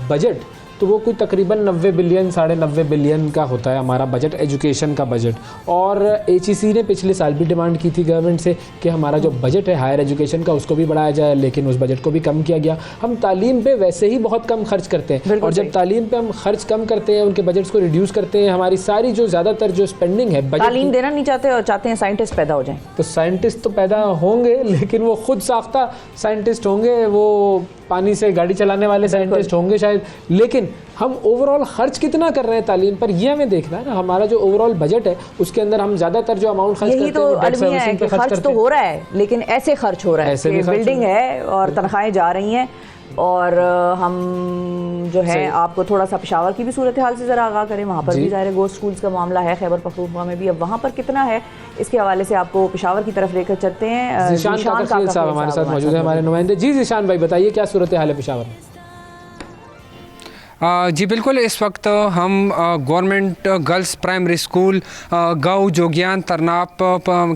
बजट तो वो कोई तकरीबन 90 बिलियन 90.5 बिलियन का होता है हमारा बजट, एजुकेशन का बजट। और HEC ने पिछले साल भी डिमांड की थी गवर्नमेंट से कि हमारा जो बजट है हायर एजुकेशन का उसको भी बढ़ाया जाए, लेकिन उस बजट को भी कम किया गया। हम तालीम पे वैसे ही बहुत कम खर्च करते हैं और जब तालीम पे हम खर्च कम करते हैं, उनके बजट्स को रिड्यूस करते हैं, हमारी सारी जो ज़्यादातर जो स्पेंडिंग है बजट तालीम देना नहीं चाहते और चाहते हैं साइंटिस्ट पैदा हो जाएं। तो साइंटिस्ट तो पैदा होंगे लेकिन वो खुद साख्ता साइंटिस्ट होंगे, वो पानी से गाड़ी चलाने वाले साइंटिस्ट होंगे शायद, लेकिन हम ओवरऑल खर्च कितना कर रहे हैं तालीम पर, ये हमें देखना है ना। हमारा जो ओवरऑल बजट है उसके अंदर हम ज़्यादातर जो अमाउंट खर्च करते हैं तो अलमिया है कि खर्च तो हो रहा है, लेकिन ऐसे खर्च हो रहा है कि बिल्डिंग है और तनख्वाहें जा रही हैं। और हम जो है आपको थोड़ा सा पेशावर की भी सूरत हाल से ज़रा आगाह करें। वहाँ पर भी ज़ाहिर गोश्त स्कूल्स का मामला है, खैबर पख्तूनख्वा में भी। अब वहाँ पर कितना है, इसके हवाले से आपको पेशावर की तरफ लेकर चलते हैं। ज़ीशान साहब हमारे साथ मौजूद है, हमारे नुमाइंदे। जी ज़ीशान भाई बताइए क्या सूरत हाल है पेशावर में? जी बिल्कुल, इस वक्त हम गवर्नमेंट गर्ल्स प्राइमरी स्कूल गाँव जोगियान तरनाप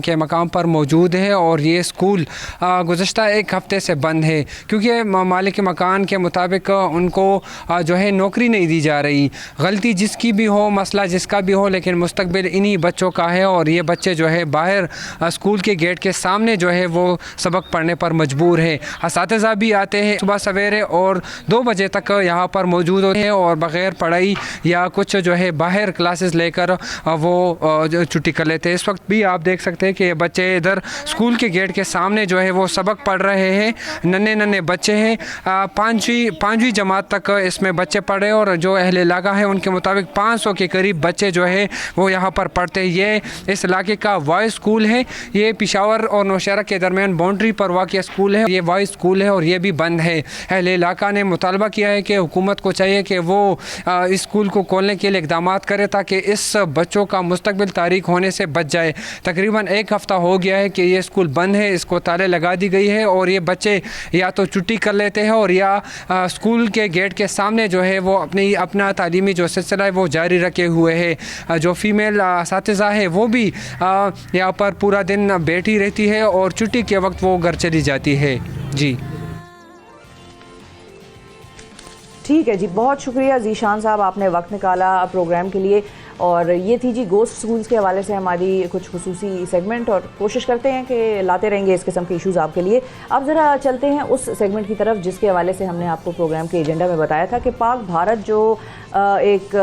के मकाम पर मौजूद है और ये स्कूल गुज़श्ता एक हफ़्ते से बंद है क्योंकि मालिक मकान के मुताबिक उनको जो है नौकरी नहीं दी जा रही। गलती जिसकी भी हो, मसला जिसका भी हो, लेकिन मुस्तकबिल इन्हीं बच्चों का है और ये बच्चे जो है बाहर स्कूल के गेट के सामने जो है वो सबक पढ़ने पर मजबूर है। असातिज़ा भी आते हैं सुबह सवेरे और 2 बजे तक यहाँ पर मौजूद होते हैं और बग़ैर पढ़ाई या कुछ जो है बाहर क्लासेस लेकर वो छुट्टी कर लेते हैं। इस वक्त भी आप देख सकते हैं कि बच्चे इधर स्कूल के गेट के सामने जो है वो सबक पढ़ रहे हैं। नन्हे बच्चे हैं, पाँचवीं जमात तक इसमें बच्चे पढ़े और जो अहले इलाका है उनके मुताबिक 500 के करीब बच्चे जो है वो यहाँ पर पढ़ते हैं। ये इस इलाके का वाइस स्कूल है, ये पेशावर और नौशहरा के दरमियान बाउंड्री पर वाक़िया स्कूल है। ये वाइस स्कूल है और ये भी बंद है। अहले इलाका ने मुतालबा किया है कि हुकूमत को चाहिए कि वो इस स्कूल को खोलने के लिए इक़दामात करे ताकि इस बच्चों का मुस्तकबिल तारीख होने से बच जाए। तकरीबन 1 हफ़्ता हो गया है कि ये स्कूल बंद है, इसको ताले लगा दी गई है और ये बच्चे या तो छुट्टी कर लेते हैं और या स्कूल के गेट के सामने जो है वो अपना तालीमी जो सिलसिला है वो जारी रखे हुए है। जो फ़ीमेल असातिज़ा है वो भी यहाँ पर पूरा दिन बैठी रहती है और छुट्टी के वक्त वो घर चली जाती है। जी ठीक है जी, बहुत शुक्रिया ज़ीशान साहब, आपने वक्त निकाला प्रोग्राम के लिए। और ये थी जी गोस्ट स्कूल्स के हवाले से हमारी कुछ खुसूसी सेगमेंट, और कोशिश करते हैं कि लाते रहेंगे इस किस्म के इश्यूज़ आपके लिए। अब ज़रा चलते हैं उस सेगमेंट की तरफ जिसके हवाले से हमने आपको प्रोग्राम के एजेंडा में बताया था कि पाक भारत जो एक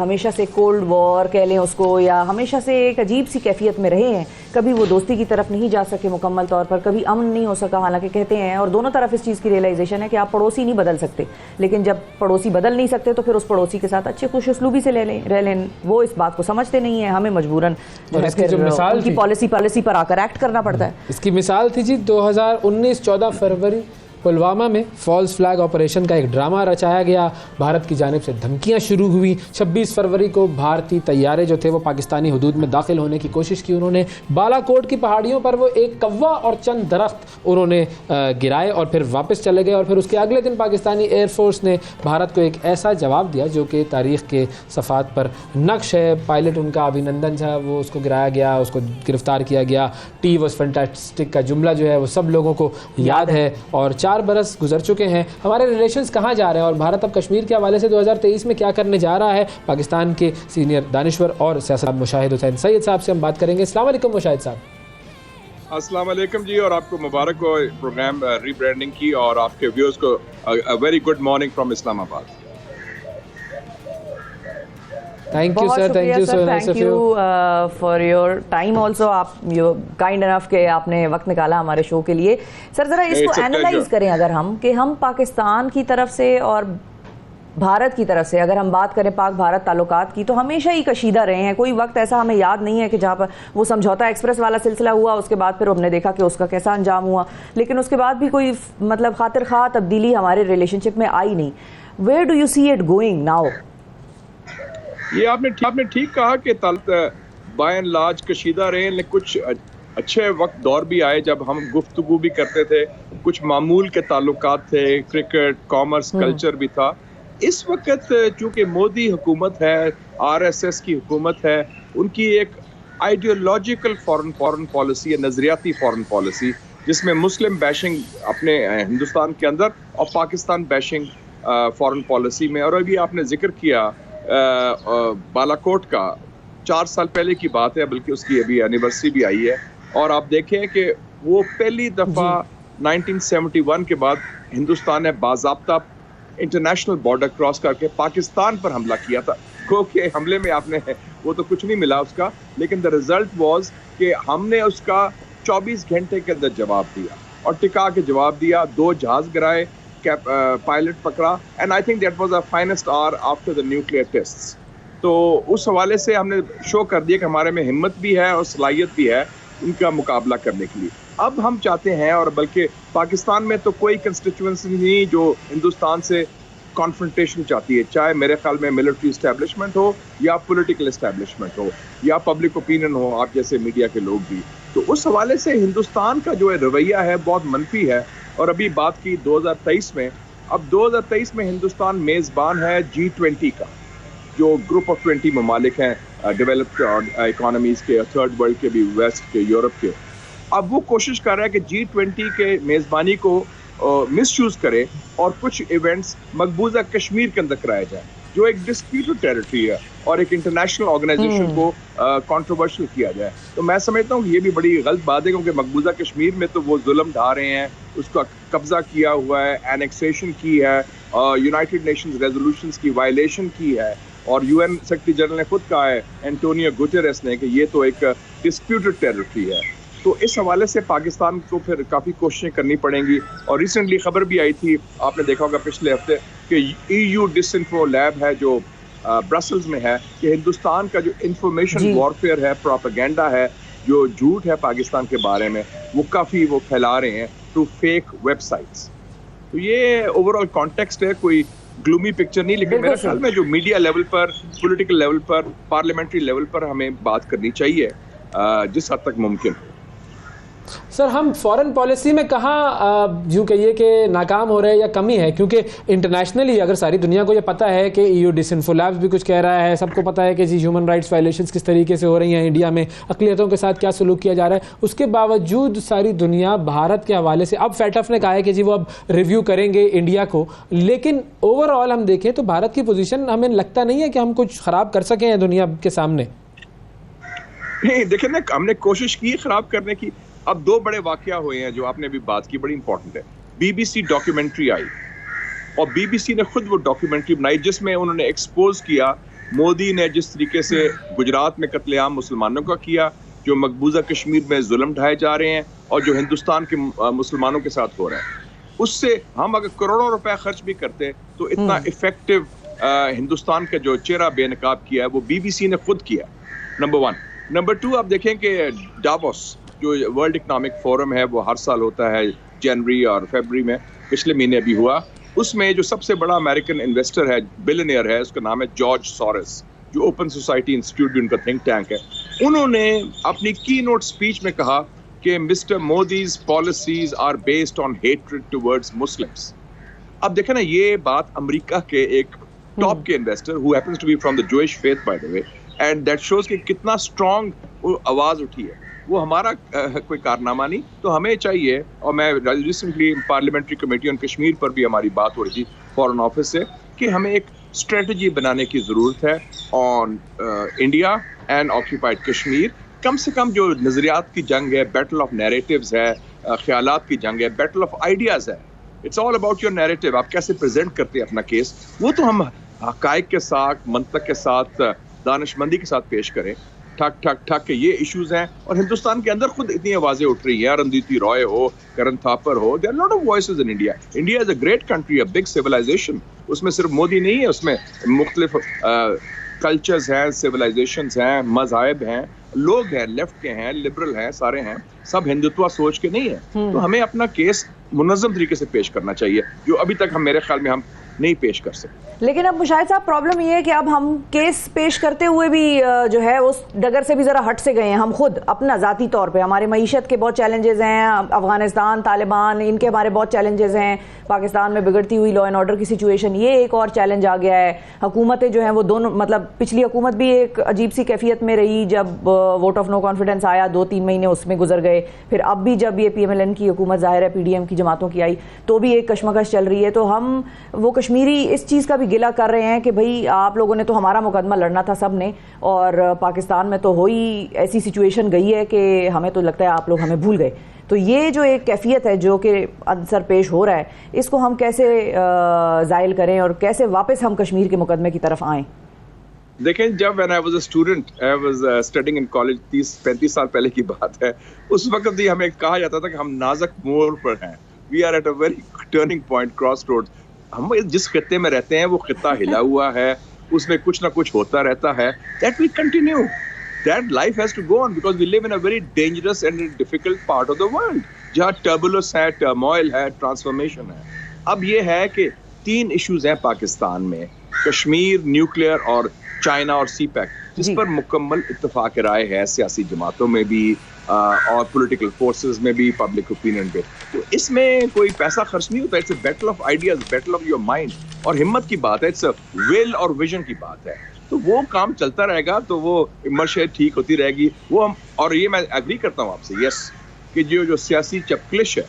हमेशा से कोल्ड वॉर कह लें उसको, या हमेशा से एक अजीब सी कैफियत में रहे हैं। कभी वो दोस्ती की तरफ नहीं जा सके मुकम्मल तौर पर, कभी अमन नहीं हो सका। हालांकि कहते हैं, और दोनों तरफ इस चीज़ की रियलाइजेशन है कि आप पड़ोसी नहीं बदल सकते, लेकिन जब पड़ोसी बदल नहीं सकते तो फिर उस पड़ोसी के साथ अच्छे खुश उसलूबी से रह लें। वो इस बात को समझते नहीं है, हमें मजबूरन उनकी पॉलिसी पर आकर एक्ट करना पड़ता है। इसकी मिसाल थी जी 2019 14 फरवरी पुलवामा में फॉल्स फ्लैग ऑपरेशन का एक ड्रामा रचाया गया। भारत की जानिब से धमकियां शुरू हुई। 26 फरवरी को भारतीय तैयारे जो थे वो पाकिस्तानी हुदूद में दाखिल होने की कोशिश की उन्होंने। बालाकोट की पहाड़ियों पर वो एक कौवा और चंद दरख्त उन्होंने गिराए और फिर वापस चले गए। और फिर उसके अगले दिन पाकिस्तानी एयरफोर्स ने भारत को एक ऐसा जवाब दिया जो कि तारीख़ के सफ़ात पर नक्श है। पायलट उनका अभिनंदन था, वो उसको गिराया गया, उसको गिरफ़्तार किया गया। टी वॉज फैंटास्टिक का जुमला जो है वो सब लोगों को याद है। और 4 बरस गुजर चुके हैं, हमारे रिलेशंस कहाँ जा रहे हैं और भारत अब कश्मीर के हवाले से 2023 में क्या करने जा रहा है। पाकिस्तान के सीनियर दानिश्वर और सियासत मुशाहिद हुसैन सैयद साहब से हम बात करेंगे। अस्सलाम वालेकुम मुशाहिद साहब। अस्सलाम वालेकुम जी, और आपको मुबारक हो प्रोग्राम रीब्रांडिंग की, और आपके व्यूअर्स को very good morning from Islamabad. Thank you sir, thank you so much, thank you for your time also. आप यू काइंड इनफ के आपने वक्त निकाला हमारे शो के लिए। सर ज़रा इसको एनालाइज करें अगर हम पाकिस्तान की तरफ से और भारत की तरफ से अगर हम बात करें पाक भारत ताल्लुकात की, तो हमेशा ही कशीदा रहे हैं। कोई वक्त ऐसा हमें याद नहीं है कि जहाँ पर वो समझौता एक्सप्रेस वाला सिलसिला हुआ, उसके बाद फिर हमने देखा कि उसका कैसा अंजाम हुआ, लेकिन उसके बाद भी कोई मतलब खातिर खा तब्दीली हमारे रिलेशनशिप में आई नहीं। Where do you see it going now? ये आपने ठीक कहा कि बाय एंड लार्ज कशीदा रहे, लेकिन कुछ अच्छे वक्त दौर भी आए जब हम गुफ्तगू भी करते थे, कुछ मामूल के ताल्लुकात थे, क्रिकेट, कॉमर्स, कल्चर भी था। इस वक्त चूँकि मोदी हुकूमत है, RSS की हुकूमत है, उनकी एक आइडियोलॉजिकल फॉरेन पॉलिसी है, नज़रियाती फॉरेन पॉलिसी, जिसमें मुस्लिम बैशिंग अपने हिंदुस्तान के अंदर और पाकिस्तान बैशिंग फॉरेन पॉलिसी में। और अभी आपने जिक्र किया बालाकोट का, 4 साल पहले की बात है, बल्कि उसकी अभी एनिवर्सरी भी आई है। और आप देखें कि वो पहली दफ़ा 1971 के बाद हिंदुस्तान ने बाज़ाब्ता इंटरनेशनल बॉर्डर क्रॉस करके पाकिस्तान पर हमला किया था। क्योंकि हमले में आपने वो तो कुछ नहीं मिला उसका, लेकिन द रिजल्ट वाज कि हमने उसका 24 घंटे के अंदर जवाब दिया और टिका के जवाब दिया। 2 जहाज़ गिराए, पायलट पकड़ा, and I think that was the finest hour after the nuclear tests. तो उस हवाले से हमने शो कर दिया कि हमारे में हिम्मत भी है और सलाहियत भी है उनका मुकाबला करने के लिए। अब हम चाहते हैं, और बल्कि पाकिस्तान में तो कोई कंस्टिट्यूएंसी नहीं जो हिंदुस्तान से कॉन्फ्रंटेशन चाहती है, चाहे मेरे ख्याल में मिलिट्री इस्टेब्लिशमेंट हो या पॉलिटिकल इस्टेब्लिशमेंट हो या पब्लिक ओपिनियन हो, आप जैसे मीडिया के लोग भी। तो उस हवाले से हिंदुस्तान का जो रवैया है बहुत मनफी है। और अभी बात की 2023 में, अब 2023 में हिंदुस्तान मेज़बान है G20 का, जो ग्रुप ऑफ 20 ममालिक हैं डेवलप्ड इकोनॉमीज़ के, थर्ड वर्ल्ड के भी, वेस्ट के, यूरोप के। अब वो कोशिश कर रहा है कि G20 के मेज़बानी को मिसयूज़ करे और कुछ इवेंट्स मकबूजा कश्मीर के अंदर कराए जाए, जो एक डिस्प्यूटेड टेरिटरी है, और एक इंटरनेशनल ऑर्गेनाइजेशन को कंट्रोवर्शियल किया जाए। तो मैं समझता हूँ कि ये भी बड़ी गलत बात है, क्योंकि मकबूजा कश्मीर में तो वो जुल्म ढा रहे हैं, उसका कब्जा किया हुआ है, एनेक्सेशन की है, यूनाइटेड नेशंस रेजोल्यूशंस की वायलेशन की है, और यूएन सेक्रेटरी जनरल ने खुद कहा है, एंटोनियो गुटेरेस ने, कि ये तो एक डिस्प्यूटेड टेरिटरी है। तो इस हवाले से पाकिस्तान को फिर काफ़ी कोशिशें करनी पड़ेंगी। और रिसेंटली खबर भी आई थी, आपने देखा होगा पिछले हफ्ते, कि EU डिसइंफो लैब है जो ब्रसल्स में है, कि हिंदुस्तान का जो इंफॉर्मेशन वॉरफेयर है, प्रोपेगेंडा है, जो झूठ है पाकिस्तान के बारे में, वो काफ़ी वो फैला रहे हैं थ्रू फेक वेबसाइट्स। तो ये ओवरऑल कॉन्टेक्स्ट है, कोई ग्लूमी पिक्चर नहीं, लेकिन मेरे ख्याल में जो मीडिया लेवल पर, पॉलिटिकल लेवल पर, पार्लियामेंट्री लेवल पर हमें बात करनी चाहिए जिस हद तक मुमकिन हो। सर, हम फॉरेन पॉलिसी में कहाँ यूँ कहिए कि नाकाम हो रहे हैं या कमी है? क्योंकि इंटरनेशनली अगर सारी दुनिया को ये पता है कि EU डिसइंफो लैब्स भी कुछ कह रहा है, सबको पता है कि जी ह्यूमन राइट्स वायलेशंस किस तरीके से हो रही हैं इंडिया में, अक़लियतों के साथ क्या सलूक किया जा रहा है, उसके बावजूद सारी दुनिया भारत के हवाले से, अब FATF ने कहा है कि जी वो अब रिव्यू करेंगे इंडिया को, लेकिन ओवरऑल हम देखें तो भारत की पोजीशन हमें लगता नहीं है कि हम कुछ ख़राब कर सकें दुनिया के सामने। नहीं, देखिए ना, हमने कोशिश की ख़राब करने की। अब दो बड़े वाक़या हुए हैं जो आपने अभी बात की, बड़ी इंपॉर्टेंट है। BBC डॉक्यूमेंट्री आई, और BBC ने खुद वो डॉक्यूमेंट्री बनाई जिसमें उन्होंने एक्सपोज किया मोदी ने जिस तरीके से गुजरात में कत्लेआम मुसलमानों का किया, जो मकबूजा कश्मीर में जुल्म ढाए जा रहे हैं, और जो हिंदुस्तान के मुसलमानों के साथ हो रहा है। उससे हम अगर करोड़ों रुपए खर्च भी करते तो इतना इफेक्टिव हिंदुस्तान का जो चेहरा बेनकाब किया है वो BBC ने खुद किया, नंबर 1। नंबर 2, आप देखें कि डावोस जो वर्ल्ड इकोनॉमिक फोरम है वो हर साल होता है जनवरी और फरवरी में, पिछले महीने भी हुआ। उसमें जो सबसे बड़ा अमेरिकन इन्वेस्टर है, बिलियनियर है, उसका नाम है जॉर्ज सोरोस, जो ओपन सोसाइटी इंस्टीट्यूट उनका थिंक टैंक है। उन्होंने अपनी की नोट स्पीच में कहा कि mister Modi's policies are based on hatred towards Muslims. अब देखें ना, ये बात अमेरिका के एक टॉप के investor, who happens to be from the Jewish faith by the way, and that shows कि कितना स्ट्रॉन्ग आवाज उठी है। वो हमारा कोई कारनामा नहीं। तो हमें चाहिए, और मैं recently parliamentary committee on Kashmir पर भी हमारी बात हो रही थी फॉरेन ऑफिस से, कि हमें एक स्ट्रेटजी बनाने की ज़रूरत है on India and occupied Kashmir. कम से कम जो नज़रियात की जंग है, बैटल ऑफ नैरेटिव्स है, ख्यालात की जंग है, बैटल ऑफ आइडियाज़ है। It's all about your narrative, आप कैसे प्रेजेंट करते हैं अपना केस। वो तो हम हक़ाइक़ के साथ, मंतक के साथ, दानिशमंदी के साथ पेश करें। ठक ठक ठक के ये इश्यूज हैं, और हिंदुस्तान के अंदर खुद इतनी आवाज़ें उठ रही हैं, रणदीपी रॉय हो, करण थापर हो, there are lot of voices in India. India is a great country, a big civilization. उसमें सिर्फ मोदी नहीं है, उसमें मुख्तलिफ कल्चर्स हैं, सिविलाइजेशंस हैं, मज़ाहिब हैं, लोग हैं, लेफ्ट के हैं, लिबरल हैं, सारे हैं, सब हिंदुत्व सोच के नहीं है। तो हमें अपना केस मुनज़्ज़म तरीके से पेश करना चाहिए, जो अभी तक हम, मेरे ख्याल में, हम नहीं पेश कर सकते। लेकिन अब मुशाहिद साहब, प्रॉब्लम ये है कि अब हम केस पेश करते हुए भी जो है उस डगर से भी ज़रा हट से गए हैं। हम खुद अपना ज़ाती तौर पे, हमारे मईशत के बहुत चैलेंजेस हैं, अफगानिस्तान, तालिबान, इनके हमारे बहुत चैलेंजेस हैं, पाकिस्तान में बिगड़ती हुई लॉ एंड ऑर्डर की सिचुएशन, ये एक और चैलेंज आ गया है। हुकूमतें जो हैं वो दोनों, मतलब पिछली हुकूमत भी एक अजीब सी कैफियत में रही, जब वोट ऑफ नो कॉन्फिडेंस आया, 2-3 महीने उसमें गुजर गए। फिर अब भी जब ये PMLN की हुकूमत, ज़ाहिर है PDM की जमातों की आई, तो भी एक कशमकश चल रही है। तो हम वो कश्मीरी इस चीज़ का भी गिला कर रहे हैं कि भाई आप लोगों ने तो हमारा मुकदमा लड़ना था सब ने, और पाकिस्तान में तो हो ही ऐसी सिचुएशन गई है कि हमें तो लगता है आप लोग हमें भूल गए। तो ये जो एक कैफियत है जो कि अंसर पेश हो रहा है, इसको हम कैसे ज़ाइल करें और कैसे वापस हम कश्मीर के मुकदमे की तरफ आएँ? देखें, जब when I was a student, I was studying in college, 30-35 साल पहले की बात है, उस वक्त भी हमें कहा जाता था कि हम नाजुक मोड़ पर हैं, we are at a very turning point, cross road. हम जिस खित्ते में रहते हैं वो खित्ता हिला हुआ है, उसमें कुछ ना कुछ होता रहता है। That we continue, that life has to go on, because we live in a very dangerous and difficult part of the world, जहाँ टर्बुलेंस है, टर्मोइल है, ट्रांसफॉर्मेशन है। अब ये है कि 3 इश्यूज हैं पाकिस्तान में, कश्मीर, न्यूक्लियर और चाइना और सीपैक, जिस पर मुकम्मल इत्तेफाक राय है सियासी जमातों में भी और पॉलिटिकल फोर्सेस में भी, पब्लिक ओपिनियन पे। तो इसमें कोई पैसा खर्च नहीं होता, it's a battle of ideas, battle of your mind, और हिम्मत की बात है, इट्स अ विल और विजन की बात है। तो वो काम चलता रहेगा, तो वो इमर्शें ठीक होती रहेगी। वो हम, और ये मैं एग्री करता हूँ आपसे, यस, कि जो सियासी चपकलिश है,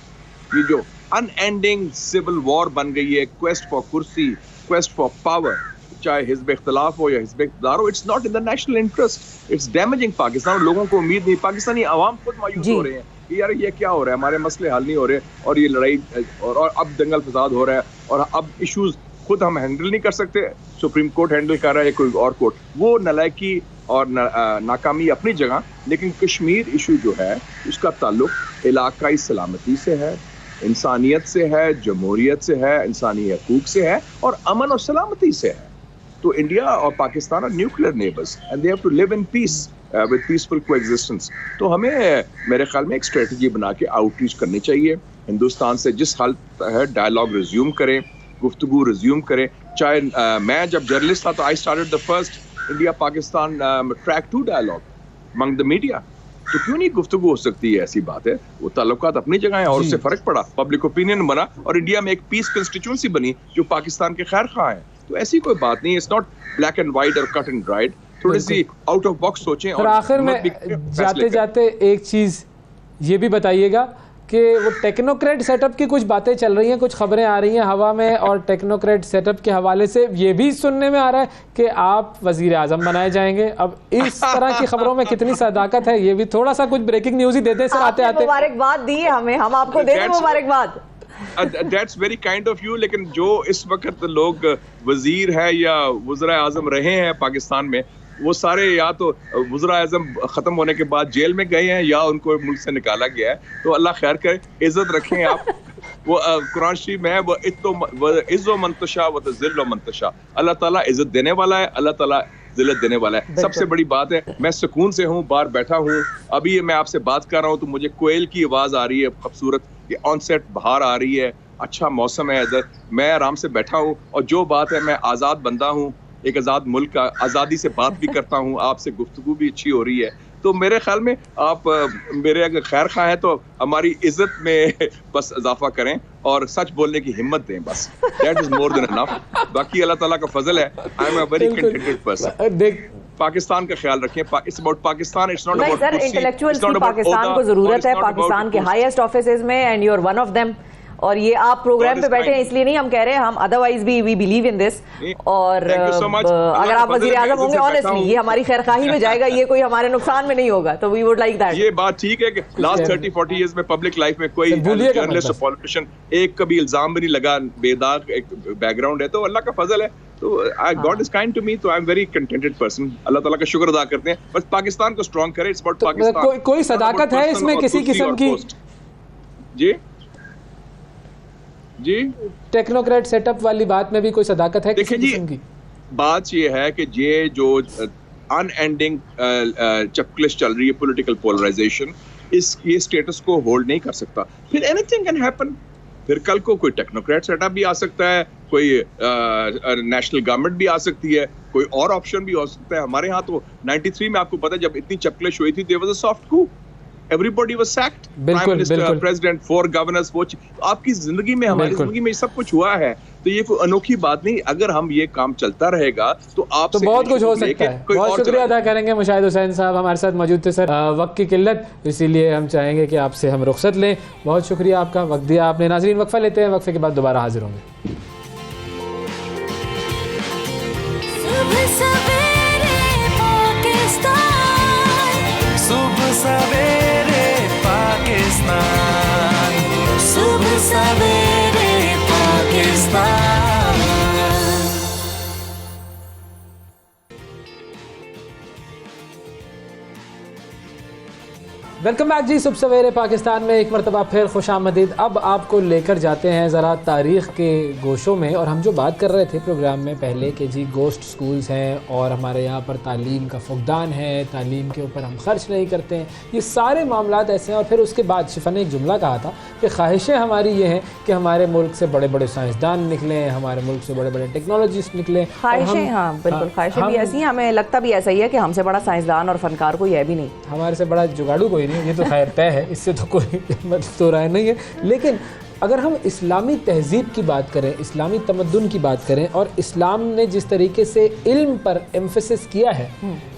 ये जो अनएंडिंग सिविल वॉर बन गई है, क्वेस्ट फॉर कुर्सी, क्वेस्ट फॉर पावर, चाहे हिज़्ब इख्तिलाफ हो या हिज़्ब इक़्तिदार हो, it's not in the national interest, it's damaging Pakistan. लोगों को उम्मीद नहीं, पाकिस्तानी आवाम खुद मायूस हो रहे हैं कि यार ये क्या हो रहा है, हमारे मसले हल नहीं हो रहे, और ये लड़ाई और अब दंगल फसाद हो रहा है, और अब इश्यूज खुद हम हैंडल नहीं कर सकते, सुप्रीम कोर्ट हैंडल कर रहा है या कोई और कोर्ट। वो नलायकी और नाकामी अपनी जगह, लेकिन कश्मीर इशू जो है उसका ताल्लुक इलाकाई सलामती से है, इंसानियत से है, जमहूरियत से है, इंसानी हकूक से है, और अमन और सलामती से है। तो इंडिया और Pakistan are nuclear neighbours and they have to live in peace with peaceful coexistence. तो हमें मेरे ख्याल में एक स्ट्रेटजी बना के आउटरीच करनी चाहिए, हिंदुस्तान से जिस हालत है डायलॉग रिज्यूम करें, गुफ्तगू रिज्यूम करें। चाहे मैं जब जर्नलिस्ट था तो I started the first India Pakistan track 2 dialogue among the media. तो क्यों नहीं गुफ्तगू हो सकती है, ऐसी बात है। वो ताल्लुकात अपनी जगह है और उससे फर्क पड़ा, पब्लिक ओपिनियन बना, और इंडिया में एक पीस कंस्टिट्यूंसी बनी जो पाकिस्तान के खैर खा है। तो ऐसी कोई बात नहीं, it's not black and white और कट एंड ड्राइड, थोड़ी सी आउट ऑफ बॉक्स सोचें। और आखिर में जाते जाते एक चीज़ ये भी बताइएगा कि वो टेक्नोक्रेट सेटअप की कुछ बातें चल रही हैं, कुछ खबरें आ रही हैं हवा में, और टेक्नोक्रेट सेटअप के हवाले से ये भी सुनने में आ रहा है कि आप वजीर आजम बनाए जाएंगे। अब इस तरह की खबरों में कितनी सदाकत है, ये भी थोड़ा सा कुछ ब्रेकिंग न्यूज़ ही दे दें सर आते आते। मुबारकबाद दी है हमें, हम आपको दे दें मुबारकबाद। That's very kind of you, लेकिन जो इस वक्त लोग वजीर है या वज़ीर आज़म रहे हैं पाकिस्तान में, वो सारे या तो वज़ीर आज़म ख़त्म होने के बाद जेल में गए हैं या उनको मुल्क से निकाला गया है। तो अल्लाह खैर करे, इज़्ज़त रखें आप। वो कुरान शरीफ में है, वो इज़्ज़ो मंतशा व तज़िल्लो मंतशा, अल्लाह ताला इज़्ज़त देने वाला है, अल्लाह ताला ज़िल्लत देने वाला है। सबसे बड़ी बात है, मैं सुकून से हूँ, बाहर बैठा हूँ, अभी ये मैं आपसे बात कर रहा हूँ तो मुझे कोयल की आवाज़ आ रही है खूबसूरत, ये ऑनसेट बाहर आ रही है, अच्छा मौसम है इधर, मैं आराम से बैठा हूँ। और जो बात है, मैं आज़ाद बंदा हूँ, एक आज़ाद मुल्क का, आज़ादी से बात भी करता हूँ, आपसे गुफ्तगू भी अच्छी हो रही है। तो मेरे ख्याल में आप मेरे अगर खैर खा हैं तो हमारी इज्जत में बस इजाफा करें और सच बोलने की हिम्मत दें, बस। That is more than enough. बाकी अल्लाह ताला का फजल है। I am a very contented person. देख, पाकिस्तान का ख्याल रखें, it's about Pakistan, it's not about sir, intellectuals की पाकिस्तान को जरूरत है, पाकिस्तान के हाईएस्ट ऑफिसेज में, and you are one of them. और ये आप प्रोग्राम पे बैठे हैं इसलिए नहीं हम कह रहे हैं, हम अदरवाइज भी वी बिलीव इन दिस। और अगर आप वजीर आजम होंगे, ऑनेस्टली ये हमारी खैरखाही में जाएगा, ये कोई हमारे नुकसान में नहीं होगा। तो वी वुड लाइक दैट। ये बात ठीक है कि लास्ट 30-40 इयर्स में पब्लिक लाइफ में कोई जर्नलिस्ट और पॉलिटिशियन एक कभी इल्जाम भी नहीं लगा, बेदाग एक बैकग्राउंड है, तो अल्लाह का फजल है। तो God is kind to me, तो I am very contented person. Allah ताला का शुक्र अदा करते हैं, बस पाकिस्तान को स्ट्रांग करें। It's about Pakistan. कोई सदाकत है इसमें किसी किस्म की? जी, टेक्नोक्रेट सेटअप वाली बात में भी कोई सदाकत है किसी किस्म की? बात ये है कि ये जो अनएंडिंग चपकलिश चल रही है, पॉलिटिकल पोलराइजेशन, ये स्टेटस को होल्ड नहीं कर सकता। फिर एनीथिंग कैन हैपन। फिर कल को कोई टेक्नोक्रेट सेटअप भी आ सकता है, कोई नेशनल गवर्नमेंट भी आ सकती है, कोई और ऑप्शन भी हो सकता है। हमारे यहाँ तो 93 में आपको पता है जब इतनी चपकलिश हुई थी, there was a soft coup, everybody was sacked, prime minister, president, 4 governors. वो आपकी जिंदगी में, हमारी जिंदगी में सब कुछ हुआ है। तो ये कोई अनोखी बात नहीं। अगर हम ये काम चलता रहेगा तो आप तो बहुत कुछ हो सकता है। बहुत शुक्रिया अदा करेंगे मुशाहिद हुसैन साहब, हमारे साथ मौजूद थे। सर, वक्त की किल्लत, इसीलिए हम चाहेंगे कि आपसे हम रुखसत लें। बहुत शुक्रिया आपका, वक्त दिया आपने। नाज़रीन, वक्फा लेते हैं, वक्फे के बाद दोबारा हाजिर होंगे। सुबह सवेरे पाकिस्तान, सुबह सवेरे पाकिस्तान, सुबह सवेरे पाकिस्तान। वेलकम बैक जी। सुबह सवेरे पाकिस्तान में एक मरतबा फिर खुशामदीद। अब आपको लेकर जाते हैं ज़रा तारीख़ के गोशों में। और हम जो बात कर रहे थे प्रोग्राम में पहले कि जी गोश्त स्कूल्स हैं और हमारे यहाँ पर तालीम का फुकदान है, तालीम के ऊपर हम ख़र्च नहीं करते हैं, ये सारे मामलात ऐसे हैं। और फिर उसके बाद शिफा ने एक जुमला कहा था कि ख्वाहिशें हमारी ये हैं कि हमारे मुल्क से बड़े बड़े साइंसदान निकलें, हमारे मुल्क से बड़े बड़े टेक्नोलॉजिस्ट निकलें। ख्वाहिशें, हाँ बिल्कुल, ख्वाहिशें भी ऐसी हैं। हमें लगता भी ऐसा ही है कि हमसे बड़ा साइंसदान और फनकार कोई है भी नहीं, हमारे से बड़ा जुगाड़ू कोई नहीं, ये तो खैर तय है, इससे तो कोई मतलब तो राय नहीं है। लेकिन अगर हम इस्लामी तहज़ीब की बात करें, इस्लामी तमद्दुन की बात करें, और इस्लाम ने जिस तरीके से इल्म पर एम्फेसिस किया है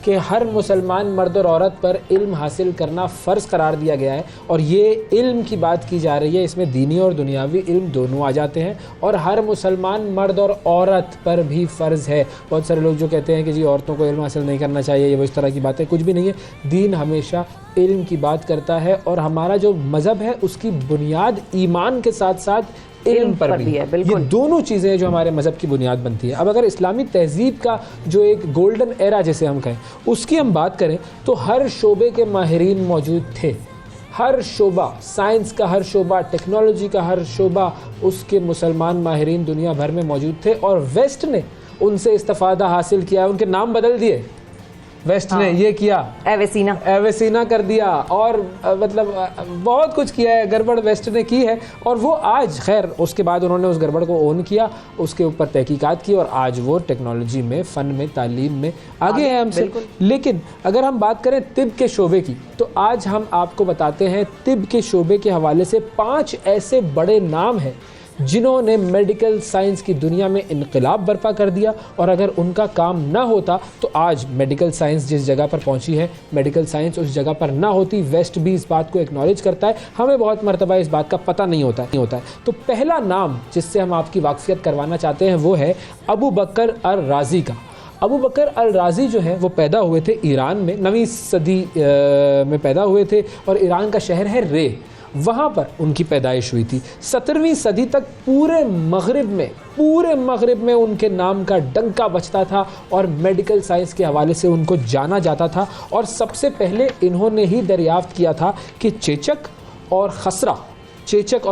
कि हर मुसलमान मर्द और औरत पर इल्म हासिल करना फ़र्ज़ करार दिया गया है, और ये इल्म की बात की जा रही है, इसमें दीनी और दुनियावी इल्म दोनों आ जाते हैं, और हर मुसलमान मर्द और औरत पर भी फ़र्ज़ है। बहुत सारे लोग जो कहते हैं कि जी औरतों को इल्म हासिल नहीं करना चाहिए, ये वो इस तरह की बातें, कुछ भी नहीं है। दीन हमेशा इल्म की बात करता है, और हमारा जो मज़हब है उसकी बुनियाद ईमान के साथ साथ इल्म पर भी है। ये दोनों चीज़ें जो हमारे मज़हब की बुनियाद बनती है। अब अगर इस्लामी तहज़ीब का जो एक गोल्डन एरा जिसे हम कहें उसकी हम बात करें तो हर शोबे के माहिरीन मौजूद थे। हर शोबा, साइंस का हर शोबा, टेक्नोलॉजी का हर शोबा, उसके मुसलमान माहिरीन दुनिया भर में मौजूद थे, और वेस्ट ने उनसे इस्तिफ़ादा हासिल किया। उनके नाम बदल दिए, वेस्ट ने ये किया, एवेसिना कर दिया, और मतलब बहुत कुछ किया है, गड़बड़ वेस्ट ने की है। और वो आज खैर उसके बाद उन्होंने उस गड़बड़ को ओन किया, उसके ऊपर तहकीकात की, और आज वो टेक्नोलॉजी में, फ़न में, तालीम में आगे हैं हमसे। लेकिन अगर हम बात करें तिब के शोबे की, तो आज हम आपको बताते हैं तिब के शोबे के हवाले से 5 ऐसे बड़े नाम हैं जिन्होंने मेडिकल साइंस की दुनिया में इनकलाब बर्पा कर दिया। और अगर उनका काम ना होता तो आज मेडिकल साइंस जिस जगह पर पहुंची है, मेडिकल साइंस उस जगह पर ना होती। वेस्ट भी इस बात को एक्नॉलेज करता है, हमें बहुत मरतबा इस बात का पता नहीं होता है। तो पहला नाम जिससे हम आपकी वाकफियत करवाना चाहते हैं वो है अबू बकर अल राज़ी का। अबू बकर अल राज़ी जो है वो पैदा हुए थे ईरान में, 9वीं सदी में पैदा हुए थे, और ईरान का शहर है रे, वहाँ पर उनकी पैदाइश हुई थी। 17वीं सदी तक पूरे मगरिब में उनके नाम का डंका बजता था, और मेडिकल साइंस के हवाले से उनको जाना जाता था। और सबसे पहले इन्होंने ही दरियाफ्त किया था कि चेचक और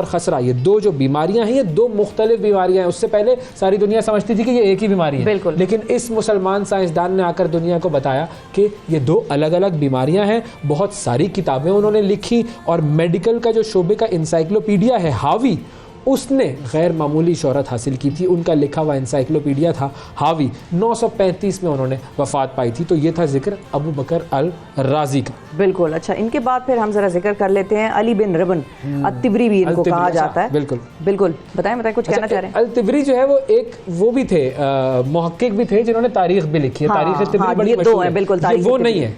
खसरा ये दो जो बीमारियां हैं, ये 2 मुख्तलिफ बीमारियां हैं। उससे पहले सारी दुनिया समझती थी कि ये एक ही बीमारी है, लेकिन इस मुसलमान साइंसदान ने आकर दुनिया को बताया कि ये 2 अलग अलग बीमारियां हैं। बहुत सारी किताबें उन्होंने लिखी, और मेडिकल का जो शोबे का इंसाइक्लोपीडिया है हावी, उसने गैर मामूली शोहरत हासिल की थी। उनका लिखा हुआ इंसाइक्लोपीडिया था हावी, 935 में उन्होंने वफ़ात पाई थी। तो ये था जिक्र अबू बकर अल राज़ी का। बिल्कुल। अच्छा, इनके बाद फिर हम जरा जिक्र कर लेते हैं अली बिन रबन अत-तिबरी भी इनको कहा जाता है। बिल्कुल बताएं कुछ कहना चाह रहे हैं। अल-तिबरी जो है वो भी थे, मुहक्किक भी थे, जिन्होंने तारीख भी लिखी है। तारीख तिबरी बड़ी मशहूर है, बिल्कुल वो नहीं है,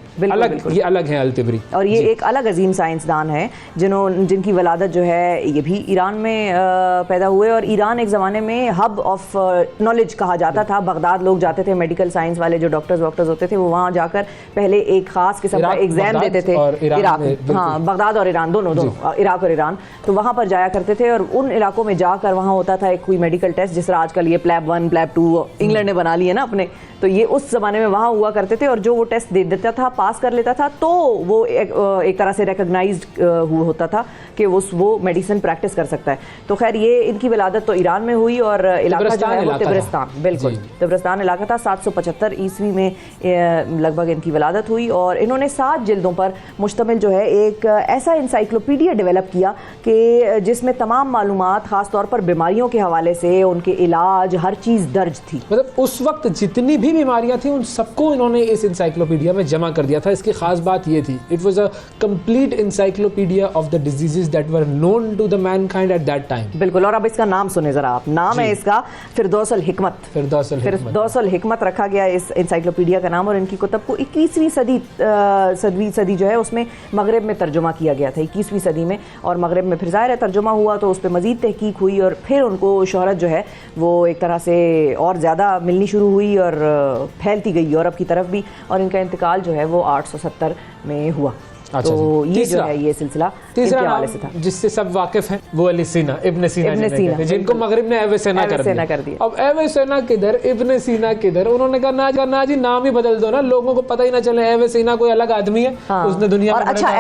ये अलग है अल-तिबरी। और ये एक अलग अजीम साइंसदान है जिनकी वलादत जो है ये भी ईरान में पैदा हुए। और ईरान एक ज़माने में हब ऑफ नॉलेज कहा जाता था। बगदाद लोग जाते थे, मेडिकल साइंस वाले जो डॉक्टर्स होते थे, वो वहाँ जाकर पहले एक ख़ास किस्म का एग्ज़ाम देते थे। इराक, हाँ, बगदाद और ईरान दोनों इराक और ईरान, तो वहाँ पर जाया करते थे। और उन इलाकों में जाकर वहाँ होता था एक कोई मेडिकल टेस्ट, जिस तरह आजकल ये प्लैब 1 प्लैब 2 इंग्लैंड ने बना लिए ना अपने, तो ये उस ज़माने में वहाँ हुआ करते थे। और जो वो टेस्ट दे देता था, पास कर लेता था, तो वो एक तरह से रिकग्नाइज्ड होता था कि वो मेडिसिन प्रैक्टिस कर सकता है। तो खैर ये इनकी विलादत तो ईरान में हुई, और इलाका जो है वो तिब्रिस्तान, बिल्कुल तिब्रिस्तान इलाका था। 775 ईस्वी में लगभग इनकी विलादत हुई, और इन्होंने 7 जिल्दों पर मुश्तमिल जो है एक ऐसा इंसाइक्लोपीडिया डेवलप किया कि जिसमें तमाम मालूमात ख़ास तौर पर बीमारियों के हवाले से, उनके इलाज, हर चीज़ दर्ज थी। मतलब उस वक्त जितनी भी बीमारियां थी उन सबको इन्होंने इस इंसाइक्लोपीडिया में जमा कर दिया था। इसकी खास बात ये थी, it was a complete encyclopaedia of the diseases that were known to the mankind at that time. बिल्कुल। और अब इसका नाम सुने जरा आप, नाम है इसका फिरदौस अल हिकमत रखा गया इस इंसाइक्लोपीडिया का नाम। और इनकी कुतब को 21वीं सदी जो है उसमें मगरिब में तर्जुमा किया गया था, 21वीं सदी में। और मगरिब में फिर ज़ाहिर है तर्जुमा हुआ तो उस पर मज़ीद तहकीक हुई, और फिर उनको शोहरत जो है वो एक तरह से और ज़्यादा मिलनी शुरू हुई और फैलती गई यूरोप की तरफ भी। और इनका इंतकाल जो है वो 870 में हुआ। तो ये जो है ये सिलसिला तीसरा इनके हवाले से नाम था। जिससे सब वाकिफ हैं वो अली सीना, इब्न सीना इब्न जिन्हें सीना, कहते हैं, जिनको बिल्कुल। मगरिब ने एवेसेना कर दिया। अब एवेसेना किधर, इब्न सीना किधर, उन्होंने कहा ना जी नाम ही बदल दो ना, लोगों को पता ही ना चले एवेसेना कोई अलग आदमी है। हाँ। उसने दुनिया और में अच्छा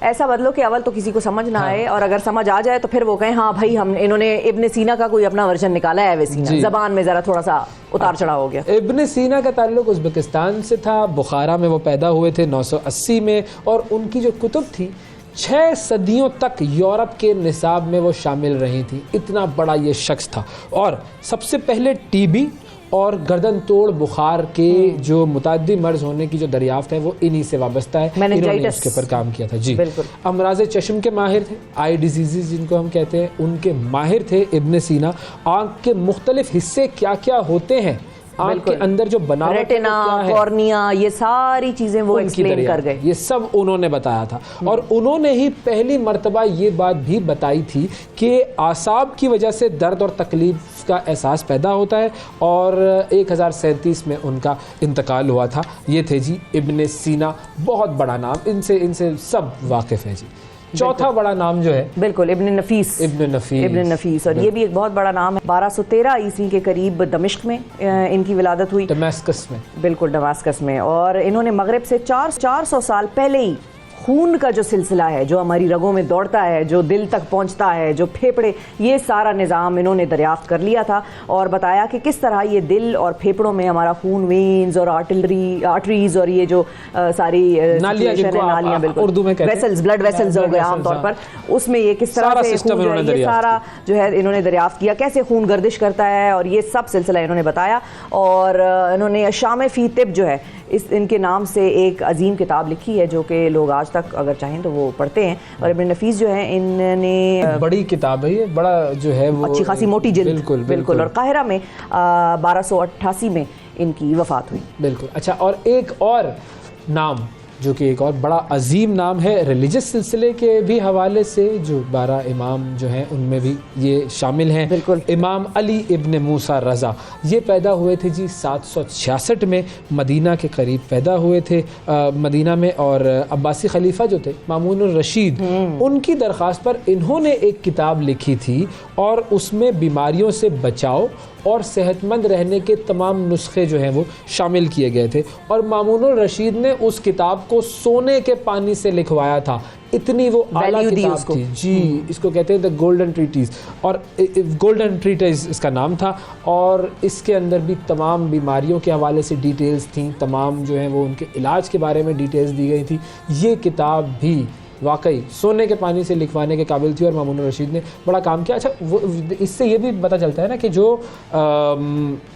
ऐसा बदलो कि अवल तो किसी को समझ ना आए, और अगर समझ आ जाए तो फिर वो कहें हाँ भाई हम इन्होंने इब्न सीना का कोई अपना वर्जन निकाला है एवेसेना, जबान में जरा थोड़ा सा उतार चढ़ाव हो गया। इब्न सीना का ताल्लुक उज़्बेकिस्तान से था, बुखारा में वो पैदा हुए थे 980 में, और उनकी जो कुतुब थी 6 सदियों तक यूरोप के निसाब में वो शामिल रही थी। इतना बड़ा ये शख्स था। और सबसे पहले टीबी और गर्दन तोड़ बुखार के जो मुताद्दी मर्ज होने की जो दरियाफ्त है वो इन्हीं से वाबस्ता है। इन्होंने उसके ऊपर काम किया था जी। अमराज चश्म के माहिर थे, आई डिजीज़ जिनको हम कहते हैं, उनके माहिर थे इब्न सीना। आँख के मुख्तलिफ हिस्से क्या क्या होते हैं, आँख के अंदर जो बनावट है, रेटिना, कॉर्निया, ये सारी चीजें वो एक्सप्लेन कर गए, ये सब उन्होंने बताया था। और उन्होंने ही पहली मर्तबा ये बात भी बताई थी कि आसाब की वजह से दर्द और तकलीफ का एहसास पैदा होता है, और 1037 में उनका इंतकाल हुआ था। ये थे जी इब्न सीना, बहुत बड़ा नाम, इनसे सब वाकिफ़ हैं जी। चौथा बड़ा नाम जो है बिल्कुल इब्न नफीस, और ये भी एक बहुत बड़ा नाम है। 1213 ईस्वी के करीब दमिश्क में इनकी विलादत हुई, दमास्कस में, बिल्कुल दमास्कस में। और इन्होंने मगरिब से 400 साल पहले ही खून का जो सिलसिला है, जो हमारी रगों में दौड़ता है, जो दिल तक पहुंचता है, जो फेफड़े, ये सारा निज़ाम इन्होंने दरियाफ्त कर लिया था, और बताया कि किस तरह ये दिल और फेफड़ों में हमारा खून, वेन्स और आर्टरीज और ये जो सारी नालियां, बिल्कुल उर्दू में वेसल्स, ब्लड वेसल्स हो गए आमतौर पर, उसमें ये किस तरह से खून ये सारा जो है इन्होंने दरियाफ्त किया, कैसे खून गर्दिश करता है, और ये सब सिलसिला इन्होंने बताया। और इन्होंने शाम फी तिब जो है इनके नाम से एक अजीम किताब लिखी है, जो कि लोग आज तक अगर चाहें तो वो पढ़ते हैं। और इब्न नफीस जो है इन्होंने बड़ी किताब है, ये बड़ा जो है वो अच्छी खासी मोटी जिल्द, बिल्कुल। और काहिरा में 1288 में इनकी वफात हुई। बिल्कुल। अच्छा, और एक और नाम जो कि एक और बड़ा अजीम नाम है रिलीजियस सिलसिले के भी हवाले से, जो 12 इमाम जो हैं उनमें भी ये शामिल हैं। बिल्कुल। इमाम अली इब्न मूसा रज़ा, ये पैदा हुए थे जी 766 में, मदीना के करीब पैदा हुए थे मदीना में। और अब्बासी खलीफा जो थे मामून रशीद, उनकी दरख्वास्त पर इन्होंने एक किताब लिखी थी, और उसमें बीमारियों से बचाव और सेहतमंद रहने के तमाम नुस्खे जो हैं वो शामिल किए गए थे। और मामून रशीद ने उस किताब को सोने के पानी से लिखवाया था, इतनी वो आला किताब थी जी। इसको कहते हैं द गोल्डन ट्रीटीज़, और गोल्डन ट्रीटीज़ इसका नाम था। और इसके अंदर भी तमाम बीमारियों के हवाले से डिटेल्स थी, तमाम जो है वो उनके इलाज के बारे में डिटेल्स दी गई थी। ये किताब भी वाकई सोने के पानी से लिखवाने के काबिल थी, और मामून रशीद ने बड़ा काम किया। अच्छा, वो इससे ये भी पता चलता है ना कि जो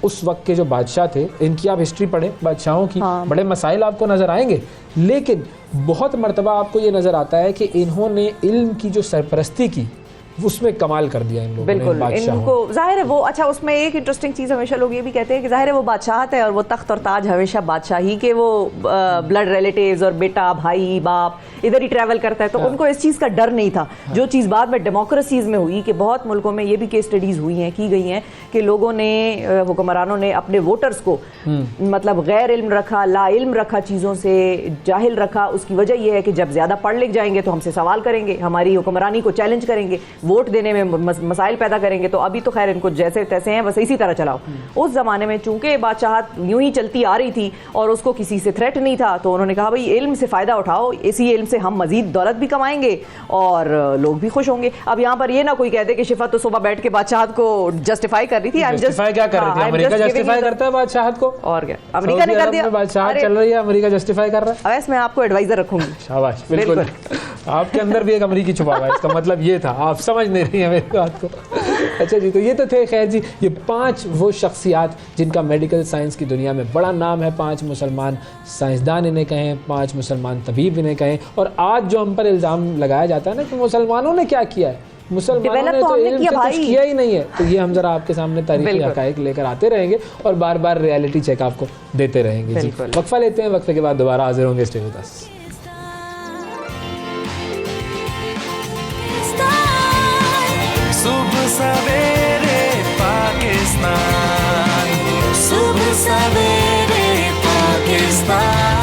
उस वक्त के जो बादशाह थे, इनकी आप हिस्ट्री पढ़ें बादशाहों की, बड़े मसाइल आपको नज़र आएंगे, लेकिन बहुत मर्तबा आपको ये नज़र आता है कि इन्होंने इल्म की जो सरपरस्ती की उसमें कमाल कर दिया इन लोगों ने। बिल्कुल, इनको जाहिर है वो, अच्छा उसमें एक इंटरेस्टिंग चीज़ हमेशा लोग ये भी कहते हैं कि जाहिर है वो बादशाहत है, और वो तख्त और ताज हमेशा बादशाही के, वो ब्लड रिलेटिव्स और बेटा भाई बाप इधर ही ट्रैवल करता है, तो उनको इस चीज़ का डर नहीं था। जो चीज़ बाद में डेमोक्रेसीज़ में हुई, कि बहुत मुल्कों में ये भी केस स्टडीज़ हुई हैं, की गई हैं, कि लोगों ने, हुक्मरानों ने अपने वोटर्स को मतलब गैर इल्म रखा, ला इल्म रखा, चीज़ों से जाहिल रखा। उसकी वजह यह है कि जब ज़्यादा पढ़ लिख जाएंगे तो हमसे सवाल करेंगे, हमारी हुक्मरानी को चैलेंज करेंगे, वोट देने में मसाइल पैदा करेंगे। तो अभी तो खैर इनको जैसे तैसे हैं, बस इसी तरह चलाओ। उस ज़माने में चूंकि बादशाहत यूं ही चलती आ रही थी और उसको किसी से थ्रेट नहीं था, तो उन्होंने कहा भाई इल्म से फ़ायदा उठाओ, इसी इल्म से हम मजीद दौलत भी कमाएंगे और लोग भी खुश होंगे। अब यहाँ पर ये ना कोई कहते कि शिफा तो सुबह बैठ के बादशाहत को जस्टिफाई कर रही थी। जस्टिफाई क्या कर रही थी? अमेरिका जस्टिफाई करता है बादशाहत को, और क्या अमेरिका ने कर दिया। बादशाहत चल रही है, अमेरिका जस्टिफाई कर रहा है। अवैस मैं आपको एडवाइजर रखूंगी। शाबाश, बिल्कुल। आपके अंदर भी एक अमेरिकी छुपा हुआ है, इसका मतलब ये था, आप समझ नहीं रही है मेरी बात को। अच्छा जी, तो ये तो थे खैर जी ये 5 वो शख्सियात जिनका मेडिकल साइंस की दुनिया में बड़ा नाम है। 5 मुसलमान साइंसदान इन्हें कहें, 5 मुसलमान तबीब इन्हें कहें। और आज जो हम पर इल्ज़ाम लगाया जाता है ना कि मुसलमानों ने क्या किया है, मुसलमानों ने तो इल्म से कुछ किया ही नहीं है, तो ये हम जरा आपके सामने तारीखी हक़ाइक़ लेकर आते रहेंगे और बार बार रियलिटी चेक आपको देते रहेंगे जी। वक्फा लेते हैं, वक्फे के बाद दोबारा हाजिर होंगे। Stay with us. सुबह सवेरे पाकिस्तान, सुबह सवेरे पाकिस्तान।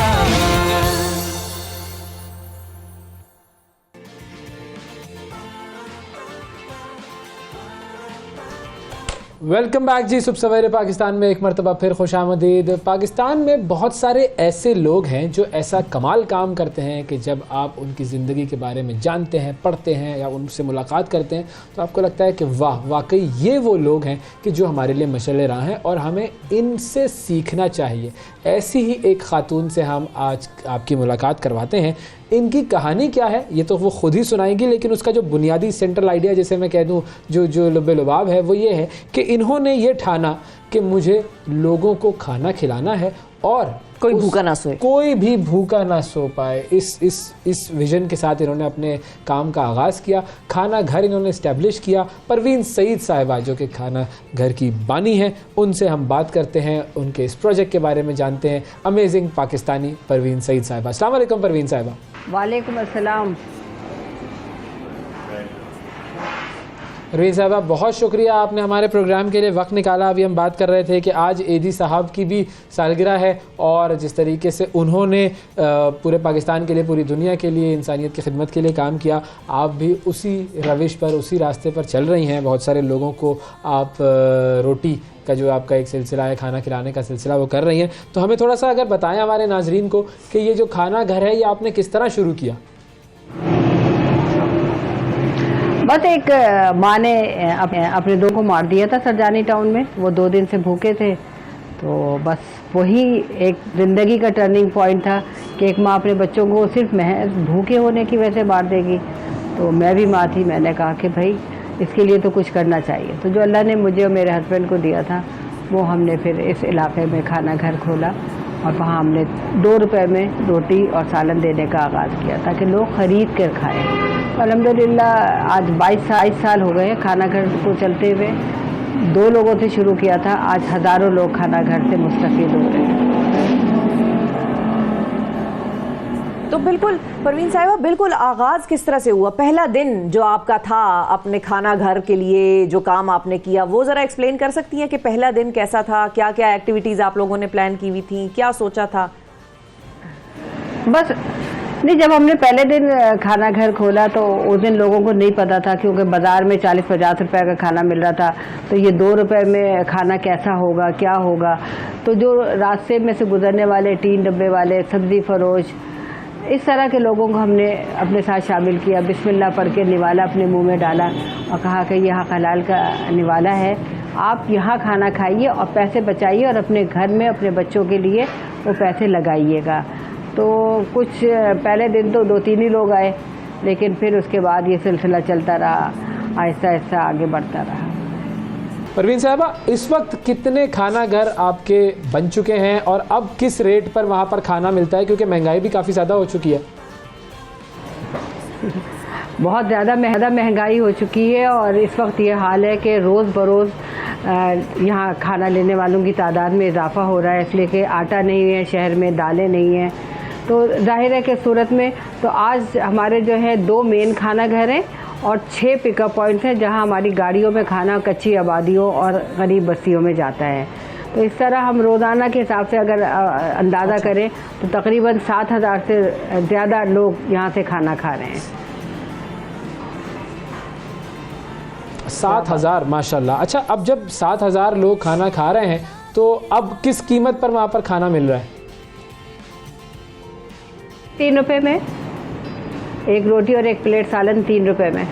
वेलकम बैक जी। सुबह सवेरे पाकिस्तान में एक मरतबा फिर खुशामदीद। पाकिस्तान में बहुत सारे ऐसे लोग हैं जो ऐसा कमाल काम करते हैं कि जब आप उनकी ज़िंदगी के बारे में जानते हैं, पढ़ते हैं या उनसे मुलाकात करते हैं तो आपको लगता है कि वाह, वाकई ये वो लोग हैं कि जो हमारे लिए मशअल राह हैं और हमें इनसे सीखना चाहिए। ऐसी ही एक ख़ातून से हम आज आपकी मुलाकात करवाते हैं। इनकी कहानी क्या है ये तो वो ख़ुद ही सुनाएंगी, लेकिन उसका जो बुनियादी सेंट्रल आइडिया जिसे मैं कह दूँ जो लुब्बे लुबाब है वो ये है कि इन्होंने ये ठाना कि मुझे लोगों को खाना खिलाना है और कोई भूखा ना सोए, कोई भी भूखा ना सो पाए। इस विज़न के साथ इन्होंने अपने काम का आगाज़ किया। खाना घर इन्होंने इस्टेब्लिश किया। परवीन सईद साहिबा जो कि खाना घर की बानी हैं, उनसे हम बात करते हैं, उनके इस प्रोजेक्ट के बारे में जानते हैं। अमेजिंग पाकिस्तानी परवीन सईद साहिबा। अस्सलाम वालेकुम परवीन साहिबा। वालेकुम अस्सलाम। परवीन साहिबा, बहुत शुक्रिया आपने हमारे प्रोग्राम के लिए वक्त निकाला। अभी हम बात कर रहे थे कि आज एदी साहब की भी सालगिरह है और जिस तरीके से उन्होंने पूरे पाकिस्तान के लिए, पूरी दुनिया के लिए, इंसानियत की खिदमत के लिए काम किया, आप भी उसी रविश पर, उसी रास्ते पर चल रही हैं। बहुत सारे लोगों को आप रोटी का जो आपका एक सिलसिला है, खाना खिलाने का सिलसिला, वो कर रही हैं। तो हमें थोड़ा सा अगर बताएं हमारे नाजरीन को कि ये जो खाना घर है ये आपने किस तरह शुरू किया? बस एक माँ ने अपने दो को मार दिया था सरजानी टाउन में। वो 2 दिन से भूखे थे, तो बस वही एक ज़िंदगी का टर्निंग पॉइंट था कि एक माँ अपने बच्चों को सिर्फ भूखे होने की वजह से मार देगी। तो मैं भी माँ थी, मैंने कहा कि भाई इसके लिए तो कुछ करना चाहिए। तो जो अल्लाह ने मुझे और मेरे हस्बैंड को दिया था वो हमने फिर इस इलाके में खाना घर खोला और वहाँ हमने 2 रुपए में रोटी और सालन देने का आगाज़ किया ताकि लोग ख़रीद कर खाएँ। अल्हम्दुलिल्लाह आज 22 साल हो गए खाना घर को चलते हुए। 2 लोगों से शुरू किया था, आज हज़ारों लोग खाना घर से मुस्तफ़ीद हो रहे हैं। तो बिल्कुल परवीन साहिबा, बिल्कुल आगाज़ किस तरह से हुआ? पहला दिन जो आपका था अपने खाना घर के लिए जो काम आपने किया, वो ज़रा एक्सप्लेन कर सकती हैं कि पहला दिन कैसा था? क्या क्या एक्टिविटीज़ आप लोगों ने प्लान की हुई थी, क्या सोचा था? बस नहीं, जब हमने पहले दिन खाना घर खोला तो उस दिन लोगों को नहीं पता था, क्योंकि बाज़ार में 40-50 रुपए का खाना मिल रहा था। तो ये 2 रुपए में खाना कैसा होगा, क्या होगा? तो जो रास्ते में से गुजरने वाले टीन डब्बे वाले, सब्ज़ी फरोश, इस तरह के लोगों को हमने अपने साथ शामिल किया। बिस्मिल्लाह पढ़ के निवाला अपने मुंह में डाला और कहा कि यहाँ हलाल का निवाला है, आप यहाँ खाना खाइए और पैसे बचाइए और अपने घर में अपने बच्चों के लिए वो पैसे लगाइएगा। तो कुछ पहले दिन तो 2-3 ही लोग आए, लेकिन फिर उसके बाद ये सिलसिला चलता रहा, आहिस्ता आहिस्ता आगे बढ़ता रहा। परवीन साहिबा, इस वक्त कितने खाना घर आपके बन चुके हैं और अब किस रेट पर वहाँ पर खाना मिलता है, क्योंकि महंगाई भी काफ़ी ज़्यादा हो चुकी है? बहुत ज़्यादा महंगाई हो चुकी है और इस वक्त ये हाल है कि रोज़ बरोज़ यहाँ खाना लेने वालों की तादाद में इजाफ़ा हो रहा है, इसलिए कि आटा नहीं है शहर में, दालें नहीं हैं। तो जाहिर है कि सूरत में तो आज हमारे जो है 2 मेन खाना घर हैं और 6 पिकअप पॉइंट्स हैं जहाँ हमारी गाड़ियों में खाना कच्ची आबादियों और गरीब बस्तियों में जाता है। तो इस तरह हम रोज़ाना के हिसाब से अगर अंदाज़ा करें तो तकरीबन 7,000 से ज़्यादा लोग यहाँ से खाना खा रहे हैं। 7,000 माशाल्लाह। अच्छा, अब जब 7,000 लोग खाना खा रहे हैं तो अब किस कीमत पर वहाँ पर खाना मिल रहा है? 3 रुपये में एक रोटी और एक प्लेट सालन, 3 रुपये में।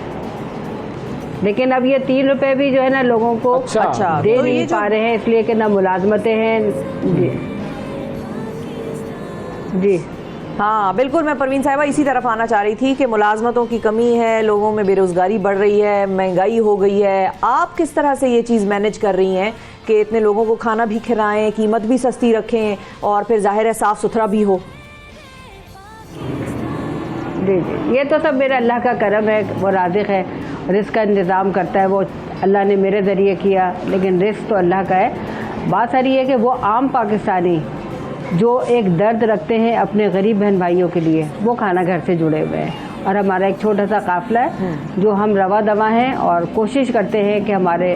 लेकिन अब ये 3 रुपये भी जो है ना लोगों को अच्छा दे तो नहीं पा रहे हैं, इसलिए कि ना मुलाजमतें हैं। जी हाँ बिल्कुल, मैं परवीन साहिबा इसी तरफ आना चाह रही थी कि मुलाजमतों की कमी है, लोगों में बेरोज़गारी बढ़ रही है, महंगाई हो गई है। आप किस तरह से ये चीज़ मैनेज कर रही हैं कि इतने लोगों को खाना भी खिलाएं, कीमत भी सस्ती रखें और फिर जाहिर है साफ़ सुथरा भी हो? जी जी, ये तो सब मेरा अल्लाह का करम है, वो राज़िक़ है, रिज़्क़ का इंतज़ाम करता है, वो अल्लाह ने मेरे ज़रिए किया, लेकिन रिज़्क़ तो अल्लाह का है। बात सारी है कि वो आम पाकिस्तानी जो एक दर्द रखते हैं अपने गरीब बहन भाइयों के लिए, वो खाना घर से जुड़े हुए हैं। और हमारा एक छोटा सा काफ़िला है जो हम रवा दवा हैं और कोशिश करते हैं कि हमारे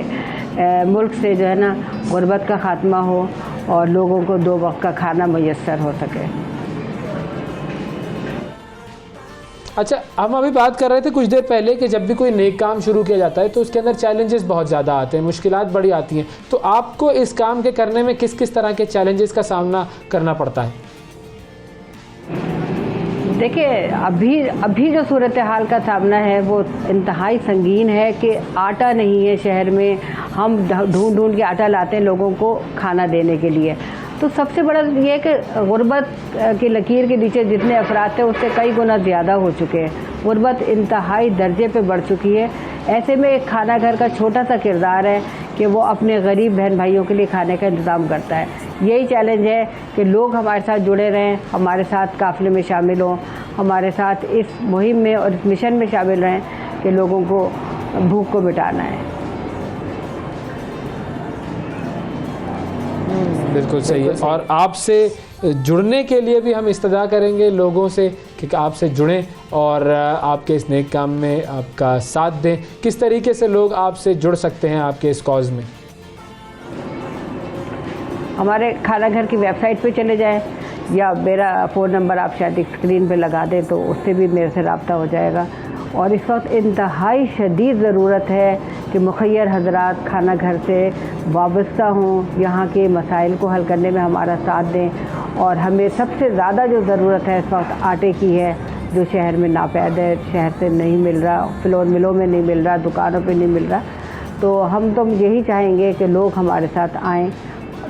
मुल्क से जो है ना गुर्बत का ख़ात्मा हो और लोगों को 2 वक्त का खाना मुयस्सर हो सके। अच्छा, हम अभी बात कर रहे थे कुछ देर पहले कि जब भी कोई नेक काम शुरू किया जाता है तो उसके अंदर चैलेंजेस बहुत ज़्यादा आते हैं, मुश्किलात बड़ी आती हैं। तो आपको इस काम के करने में किस किस तरह के चैलेंजेस का सामना करना पड़ता है? देखिए, अभी जो सूरत हाल का सामना है वो इंतहाई संगीन है कि आटा नहीं है शहर में। हम ढूंढ के आटा लाते हैं लोगों को खाना देने के लिए। तो सबसे बड़ा ये है कि गुर्बत की लकीर के नीचे जितने अफराद थे उससे कई गुना ज़्यादा हो चुके हैं। गुर्बत इंतहाई दर्जे पे बढ़ चुकी है। ऐसे में एक खाना घर का छोटा सा किरदार है कि वो अपने गरीब बहन भाइयों के लिए खाने का इंतज़ाम करता है। यही चैलेंज है कि लोग हमारे साथ जुड़े रहें, हमारे साथ काफ़िले में शामिल हों, हमारे साथ इस मुहिम में और इस मिशन में शामिल रहें कि लोगों को भूख को मिटाना है। बिल्कुल सही है। और आपसे जुड़ने के लिए भी हम इस्तदा करेंगे लोगों से कि आपसे जुड़ें और आपके इस नेक काम में आपका साथ दें। किस तरीके से लोग आपसे जुड़ सकते हैं आपके इस कॉज में? हमारे खाना घर की वेबसाइट पे चले जाएं या मेरा फ़ोन नंबर आप शायद स्क्रीन पे लगा दें तो उससे भी मेरे से रब्ता हो जाएगा। और इस वक्त इंतहाई शदीद ज़रूरत है कि मुखय्यर हजरात खाना घर से वाबस्ता हों, यहाँ के मसाइल को हल करने में हमारा साथ दें। और हमें सबसे ज़्यादा जो ज़रूरत है इस वक्त आटे की है, जो शहर में नापैद है, शहर से नहीं मिल रहा, फ्लोर मिलों में नहीं मिल रहा, दुकानों पे नहीं मिल रहा। तो हम तो यही चाहेंगे कि लोग हमारे साथ आएँ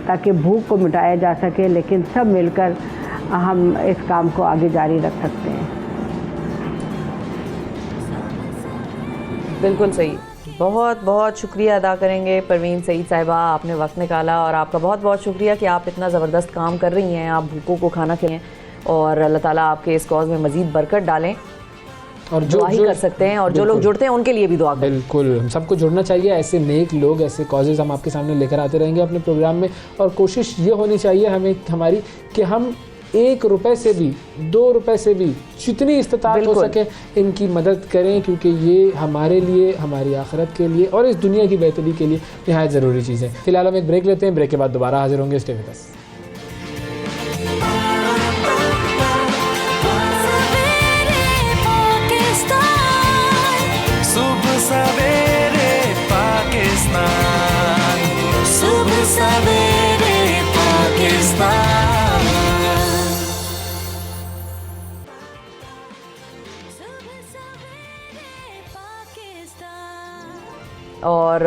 ताकि भूख को मिटाया जा सके, लेकिन सब मिलकर हम इस काम को आगे जारी रख सकते हैं। बिल्कुल सही। बहुत बहुत शुक्रिया अदा करेंगे परवीन सईद साहिबा, आपने वक्त निकाला और आपका बहुत बहुत शुक्रिया कि आप इतना ज़बरदस्त काम कर रही हैं। आप भूखों को खाना खिलाएं और अल्लाह ताला आपके इस कॉज में मज़ीद बरकत डालें। और जो कर सकते हैं और जो लोग जुड़ते हैं उनके लिए भी दुआ करें। बिल्कुल, हम सबको जुड़ना चाहिए। ऐसे नेक लोग, ऐसे कॉजेज़ हम आपके सामने लेकर आते रहेंगे अपने प्रोग्राम में। और कोशिश ये होनी चाहिए हमारी कि हम 1 रुपए से भी 2 रुपए से भी जितनी इस्तिताअत हो सके इनकी मदद करें, क्योंकि ये हमारे लिए, हमारी आखिरत के लिए और इस दुनिया की बेहतरी के लिए निहायत ज़रूरी चीज़ है। फिलहाल हम एक ब्रेक लेते हैं, ब्रेक के बाद दोबारा हाजिर होंगे। Stay with us. सुबह सवेरे पाकिस्तान, सुबह सवेरे पाकिस्तान। और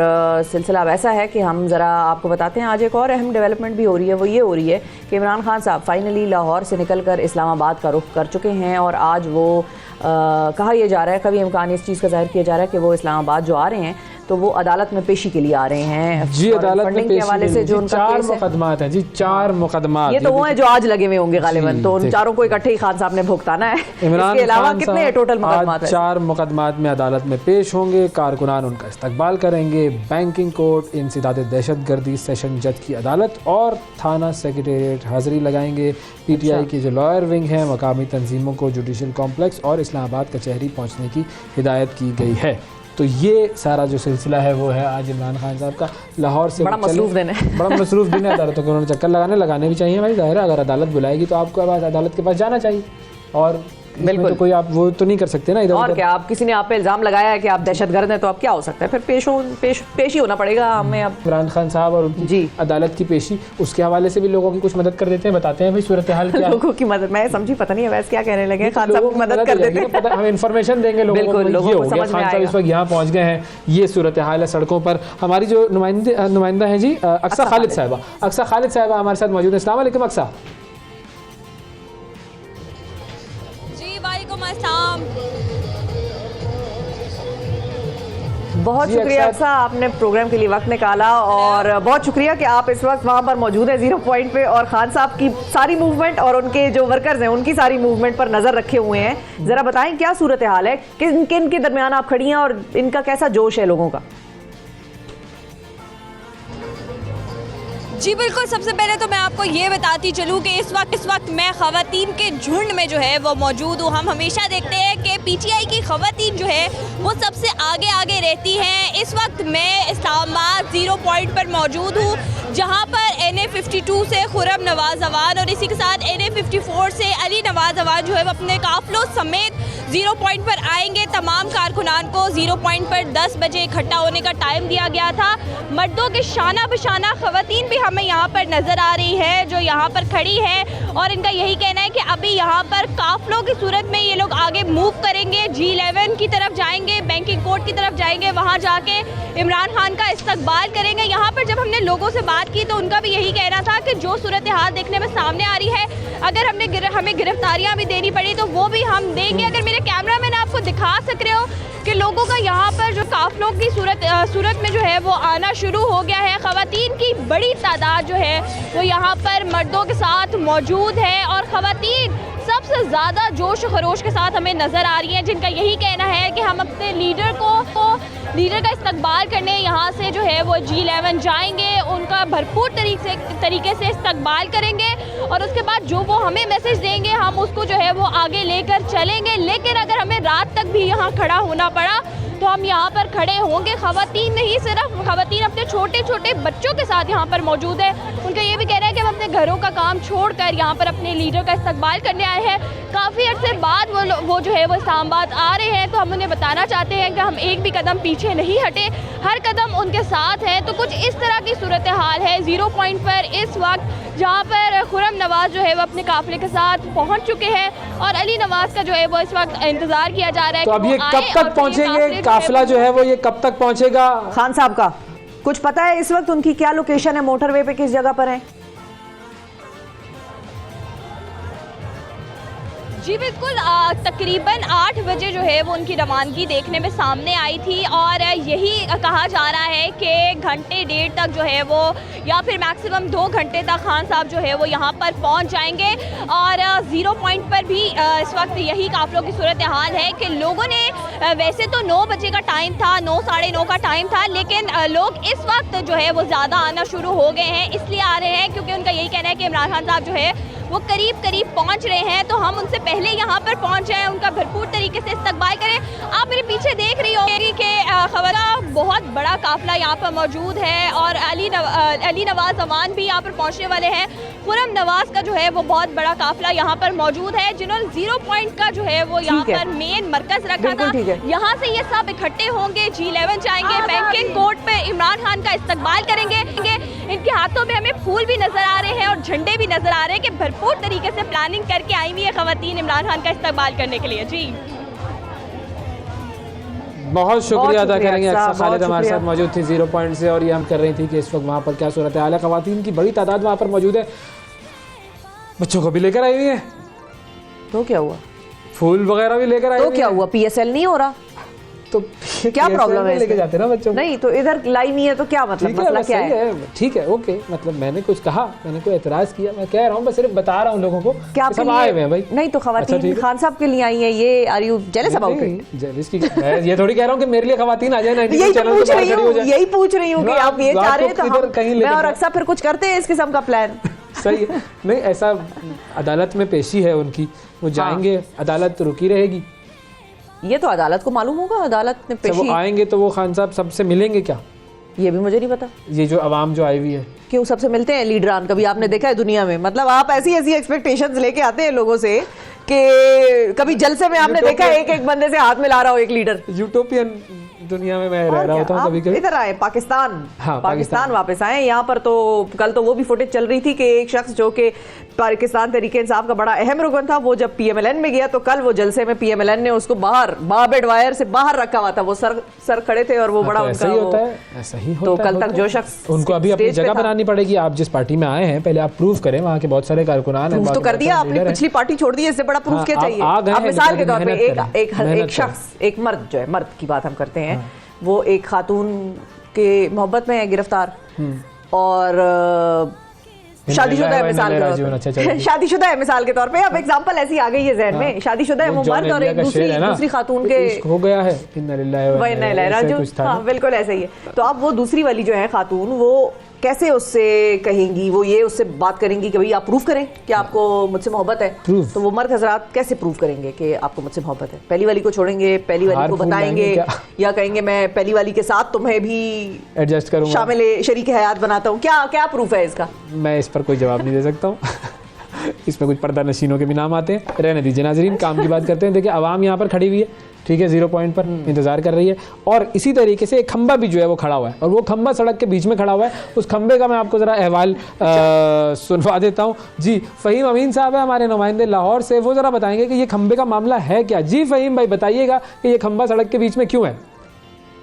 सिलसिला अब ऐसा है कि हम ज़रा आपको बताते हैं आज एक और अहम डेवलपमेंट भी हो रही है। वो ये हो रही है कि इमरान खान साहब फाइनली लाहौर से निकलकर इस्लामाबाद का रुख कर चुके हैं और आज वो कहा यह जा रहा है, कभी इम्कान इस चीज़ का जाहिर किया जा रहा है कि वो इस्लामाबाद जो आ रहे हैं तो वो अदालत में पेशी के लिए आ रहे हैं। जी, अदालत में पेशी के हवाले से जो उनका 4 मुकदमात हैं जी, 4 मुकदमात। ये तो वो हैं जो आज लगे हुए होंगे गालिबन, तो उन चारों को इकट्ठे ही खान साहब ने भुगताना है। इसके अलावा कितने टोटल मुकदमात हैं? 4 मुकदमात में अदालत में पेश होंगे। कारकुनान उनका इस्तकबाल करेंगे। बैंकिंग कोर्ट, इंसदाद दहशतगर्दी, सेशन जज की अदालत और थाना सेक्रेटेरिएट हाजिरी लगाएंगे। PTI की जो लॉयर विंग है, मकामी तंजीमों को जुडिशल कॉम्प्लेक्स और इस्लामाबाद कचहरी पहुँचने की हिदायत की गई है। तो ये सारा जो सिलसिला है वो है आज इमरान खान साहब का लाहौर से। बड़ा मसरूफ दिन है। बड़ा मसरूफ दिन है। अदालतों को उन्होंने चक्कर लगाने भी चाहिए भाई, ज़ाहिर है अगर अदालत बुलाएगी तो आपको अब अदालत के पास जाना चाहिए। और बिल्कुल तो कोई आप वो तो नहीं कर सकते ना इधर और क्या, आप किसी ने आप पे इल्ज़ाम लगाया है कि आप दहशतगर्द हैं तो अब क्या हो सकता है, फिर पेशी होना पड़ेगा हमें। अब इमरान खान साहब और उनकी अदालत की पेशी, उसके हवाले से भी लोगों की कुछ मदद कर देते हैं, बताते हैं भाई सूरत हाल क्या। लोगों की मदद मैं समझी, पता नहीं है वैसे क्या कहने लगे। खान साहब की मदद कर देते हैं, हम इन्फॉर्मेशन देंगे लोगों को। खान साहब इस वक्त यहाँ पहुँच गए हैं, ये सूरत हाल है सड़कों पर। हमारी जो नुमाइंदा है जी अक्सा खालिद साहिबा हमारे साथ मौजूद है। अस्सलाम वालेकुम अक्सा। बहुत शुक्रिया अक्सा, आपने प्रोग्राम के लिए वक्त निकाला और बहुत शुक्रिया कि आप इस वक्त वहाँ पर मौजूद हैं 0 पॉइंट पे और खान साहब की सारी मूवमेंट और उनके जो वर्कर्स हैं उनकी सारी मूवमेंट पर नज़र रखे हुए हैं। ज़रा बताएं क्या सूरत हाल है, किन किन के दरमियान आप खड़ी हैं और इनका कैसा जोश है लोगों का? जी बिल्कुल, सबसे पहले तो मैं आपको ये बताती चलूँ कि इस वक्त मैं ख़वातीन के झुंड में जो है वो मौजूद हूँ। हम हमेशा देखते हैं कि PTI की ख़वातीन जो है वो सबसे आगे रहती हैं। इस वक्त मैं इस्लामाबाद 0 पॉइंट पर मौजूद हूँ, जहाँ पर NA 52 से खुरम नवाज अवान और इसी के साथ NA 54 से अली नवाज अवान जो है वो अपने काफिलों समेत 0 पॉइंट पर आएंगे। तमाम कारकुनान को 0 पॉइंट पर 10 बजे इकट्ठा होने का टाइम दिया गया था। मर्दों के शाना बशाना खवातीन भी हमें यहाँ पर नज़र आ रही है जो यहाँ पर खड़ी है और इनका यही कहना है कि अभी यहाँ पर काफिलों की सूरत में ये लोग आगे मूव करेंगे, G11 की तरफ जाएंगे, बैंकिंग कोर्ट की तरफ जाएंगे, वहाँ जाके इमरान खान का इस्तकबाल करेंगे। यहाँ पर जब हमने लोगों से बात की तो उनका भी यही कहना था कि जो सूरत हाल देखने में सामने आ रही है, अगर हमें गिरफ्तारियाँ भी देनी पड़ी तो वो भी हम देंगे। अगर मेरे कैमरामैन आपको दिखा सक रहे हो कि लोगों का यहाँ पर जो काफिलों की सूरत में जो है वो आना शुरू हो गया है। खवातीन की बड़ी तादाद जो है वो यहाँ पर मर्दों के साथ मौजूद है और खवातीन सबसे ज़्यादा जोश खरोश के साथ हमें नज़र आ रही हैं, जिनका यही कहना है कि हम अपने लीडर का इस्तकबाल करने यहाँ से जो है वो G11 जाएंगे, उनका भरपूर तरीके से इस्तकबाल करेंगे और उसके बाद जो वो हमें मैसेज देंगे हम उसको जो है वो आगे लेकर चलेंगे। लेकिन अगर हमें रात तक भी यहाँ खड़ा होना पड़ा तो हम यहाँ पर खड़े होंगे। खवातीन नहीं, सिर्फ खवातीन अपने छोटे छोटे बच्चों के साथ यहाँ पर मौजूद है। उनका ये भी कहना है कि हम अपने घरों का काम छोड़कर यहाँ पर अपने लीडर का इस्तकबाल करने आए हैं। काफ़ी अर्से बाद वो जो है वो इस्लामाबाद आ रहे हैं, तो हम उन्हें बताना चाहते हैं कि हम एक भी कदम पीछे नहीं हटे, हर कदम उनके साथ हैं। तो कुछ इस तरह की सूरत हाल है 0 पॉइंट पर इस वक्त, जहाँ पर खुरम नवाज जो है वो अपने काफिले के साथ पहुँच चुके हैं और अली नवाज का जो है वो इस वक्त इंतजार किया जा रहा है। तो अब ये कब तक पहुँचेंगे, काफिला जो है वो ये कब तक पहुँचेगा? खान साहब का कुछ पता है इस वक्त उनकी क्या लोकेशन है, मोटरवे पे किस जगह पर है? जी बिल्कुल, तकरीबन 8 बजे जो है वो उनकी रवानगी देखने में सामने आई थी और यही कहा जा रहा है कि घंटे डेढ़ तक जो है वो या फिर मैक्सिमम 2 घंटे तक खान साहब जो है वो यहाँ पर पहुँच जाएंगे। और 0 पॉइंट पर भी इस वक्त यही काफिलों की सूरत हाल है कि लोगों ने वैसे तो 9 बजे का टाइम था, 9 साढ़े 9 का टाइम था, लेकिन लोग इस वक्त जो है वो ज़्यादा आना शुरू हो गए हैं। इसलिए आ रहे हैं क्योंकि उनका यही कहना है कि इमरान खान साहब जो है वो करीब पहुंच रहे हैं, तो हम उनसे पहले यहाँ पर पहुंच जाएं, उनका भरपूर तरीके से इस्तकबाल करें। आप मेरे पीछे देख रही होंगी कि खवरा बहुत बड़ा काफिला यहाँ पर मौजूद है और अली नवाज अवान भी यहाँ पर पहुँचने वाले हैं। खुरम नवाज का जो है वो बहुत बड़ा काफिला यहाँ पर मौजूद है, जिन्होंने 0 पॉइंट का जो है वो यहाँ पर मेन मरकज रखा था। यहाँ से ये सब इकट्ठे होंगे, G11 जाएंगे, बैंकिंग कोर्ट पे इमरान खान का इस्तकबाल करेंगे। इनके हाथों में हमें फूल भी नजर आ रहे हैं और झंडे भी नजर आ रहे हैं कि भरपूर तरीके से प्लानिंग करके आई हुई है खवातीन इमरान खान का इस्तकबाल करने के लिए। जी बहुत शुक्रिया अदा करेंगे। अक्सर खालिद हमारे साथ मौजूद थी 0 पॉइंट से और ये हम कर रही थी कि इस वक्त वहाँ पर क्या सूरत हाल है। खवातीन की बड़ी तादाद वहाँ पर मौजूद है, बच्चों को भी लेकर आई हुई है। तो क्या हुआ? फूल वगैरह भी लेकर आई। तो क्या हुआ? PSL नहीं हो रहा तो क्या प्रॉब्लम है? लेके जाते ना बच्चों। नहीं तो इधर लाई नहीं है तो क्या मतलब, मसला क्या है? ठीक है, ओके, मतलब मैंने कुछ कहा, मैंने कोई एतराज किया? मैं कह रहा हूँ, बस सिर्फ बता रहा हूँ लोगों को क्या सब आए हुए हैं भाई। नहीं तो खवातीन खान साहब के लिए आई है, ये are you jealous about it? Jealous की मैं ये थोड़ी कह रहा हूँ कि मेरे लिए खवातीन आ जाए ना। यही पूछ रही हूँ कि आप ये चाह रहे हैं तो मैं और अक्सर फिर कुछ करते हैं इस किस्म का प्लान। सही है, नहीं ऐसा अदालत में पेशी है उनकी, वो जाएंगे, अदालत रुकी रहेगी। ये तो अदालत को मालूम होगा, अदालत ने पेशी। वो आएंगे तो वो खान साहब सबसे मिलेंगे क्या? ये भी मुझे नहीं पता। ये जो अवाम जो आई हुई है, क्यों सबसे मिलते हैं लीडरान? कभी आपने देखा है दुनिया में? मतलब आप ऐसी एक्सपेक्टेशंस लेके आते हैं लोगों से कि कभी जलसे में आपने देखा है एक बंदे से हाथ मिला रहा हो एक लीडर? यूटोपियन दुनिया में मैं रह रहा होता हूँ कभी कभी। इधर आए पाकिस्तान, हाँ, पाकिस्तान वापस आए यहाँ पर। तो कल तो वो भी फुटेज चल रही थी कि एक शख्स जो कि पाकिस्तान तहरीके इंसाफ का बड़ा अहम रुकन था, वो जब PMLN में गया तो कल वो जलसे में PMLN ने उसको बाहर बार्बेड वायर से बाहर रखा हुआ था। वो सर खड़े थे और वो बड़ा उनका ऐसा ही होता तो कल तक जो शख्स उनको अभी अपनी जगह बनानी पड़ेगी। आप जिस पार्टी में आए हैं पहले आप प्रूव करें, वहाँ के बहुत सारे कारकुनान हैं। तो कर दिया आपने, पिछली पार्टी छोड़ दी, इससे बड़ा प्रूफ क्या चाहिए? आप मिसाल के तौर पे एक शख्स, एक मर्द जो है, मर्द की बात हम करते हैं, वो एक खातून के मोहब्बत में है, गिरफ्तार, और शादीशुदा है मिसाल के तौर पे, शादीशुदा है मिसाल के तौर पे। अब एग्जांपल ऐसी आ गई है जहन में, शादीशुदा है वो मर्द और एक दूसरी खातून के हो गया है। हाँ बिल्कुल ऐसा ही है। तो अब वो दूसरी वाली जो है खातून, वो कैसे उससे कहेंगी? वो ये उससे बात करेंगी कि भाई आप प्रूफ करें कि आपको मुझसे मोहब्बत है, तो वो मर्द हजरात कैसे प्रूफ करेंगे कि आपको मुझसे मोहब्बत है? पहली वाली को छोड़ेंगे, पहली वाली को बताएंगे, या कहेंगे मैं पहली वाली के साथ तुम्हें भी एडजस्ट करूंगा, शामिल शरीक हयात बनाता हूँ? क्या क्या प्रूफ है इसका? मैं इस पर कोई जवाब नहीं दे सकता हूँ। इसमें कुछ पर्दा नशीनों के भी नाम आते हैं, रहने दीजिए नाजरीन, काम की बात करते हैं। देखिए आवाम यहाँ पर खड़ी हुई है, ठीक है, 0 पॉइंट पर इंतजार कर रही है, और इसी तरीके से एक खंबा भी जो है वो खड़ा हुआ है, और वो खंबा सड़क के बीच में खड़ा हुआ है। उस खंबे का मैं आपको ज़रा अहवाल सुनवा देता हूँ। जी फ़हीम अमीन साहब है हमारे नुमाइंदे लाहौर से, वो ज़रा बताएंगे कि ये खंबे का मामला है क्या। जी फ़हीम भाई बताइएगा कि ये खंबा सड़क के बीच में क्यों है?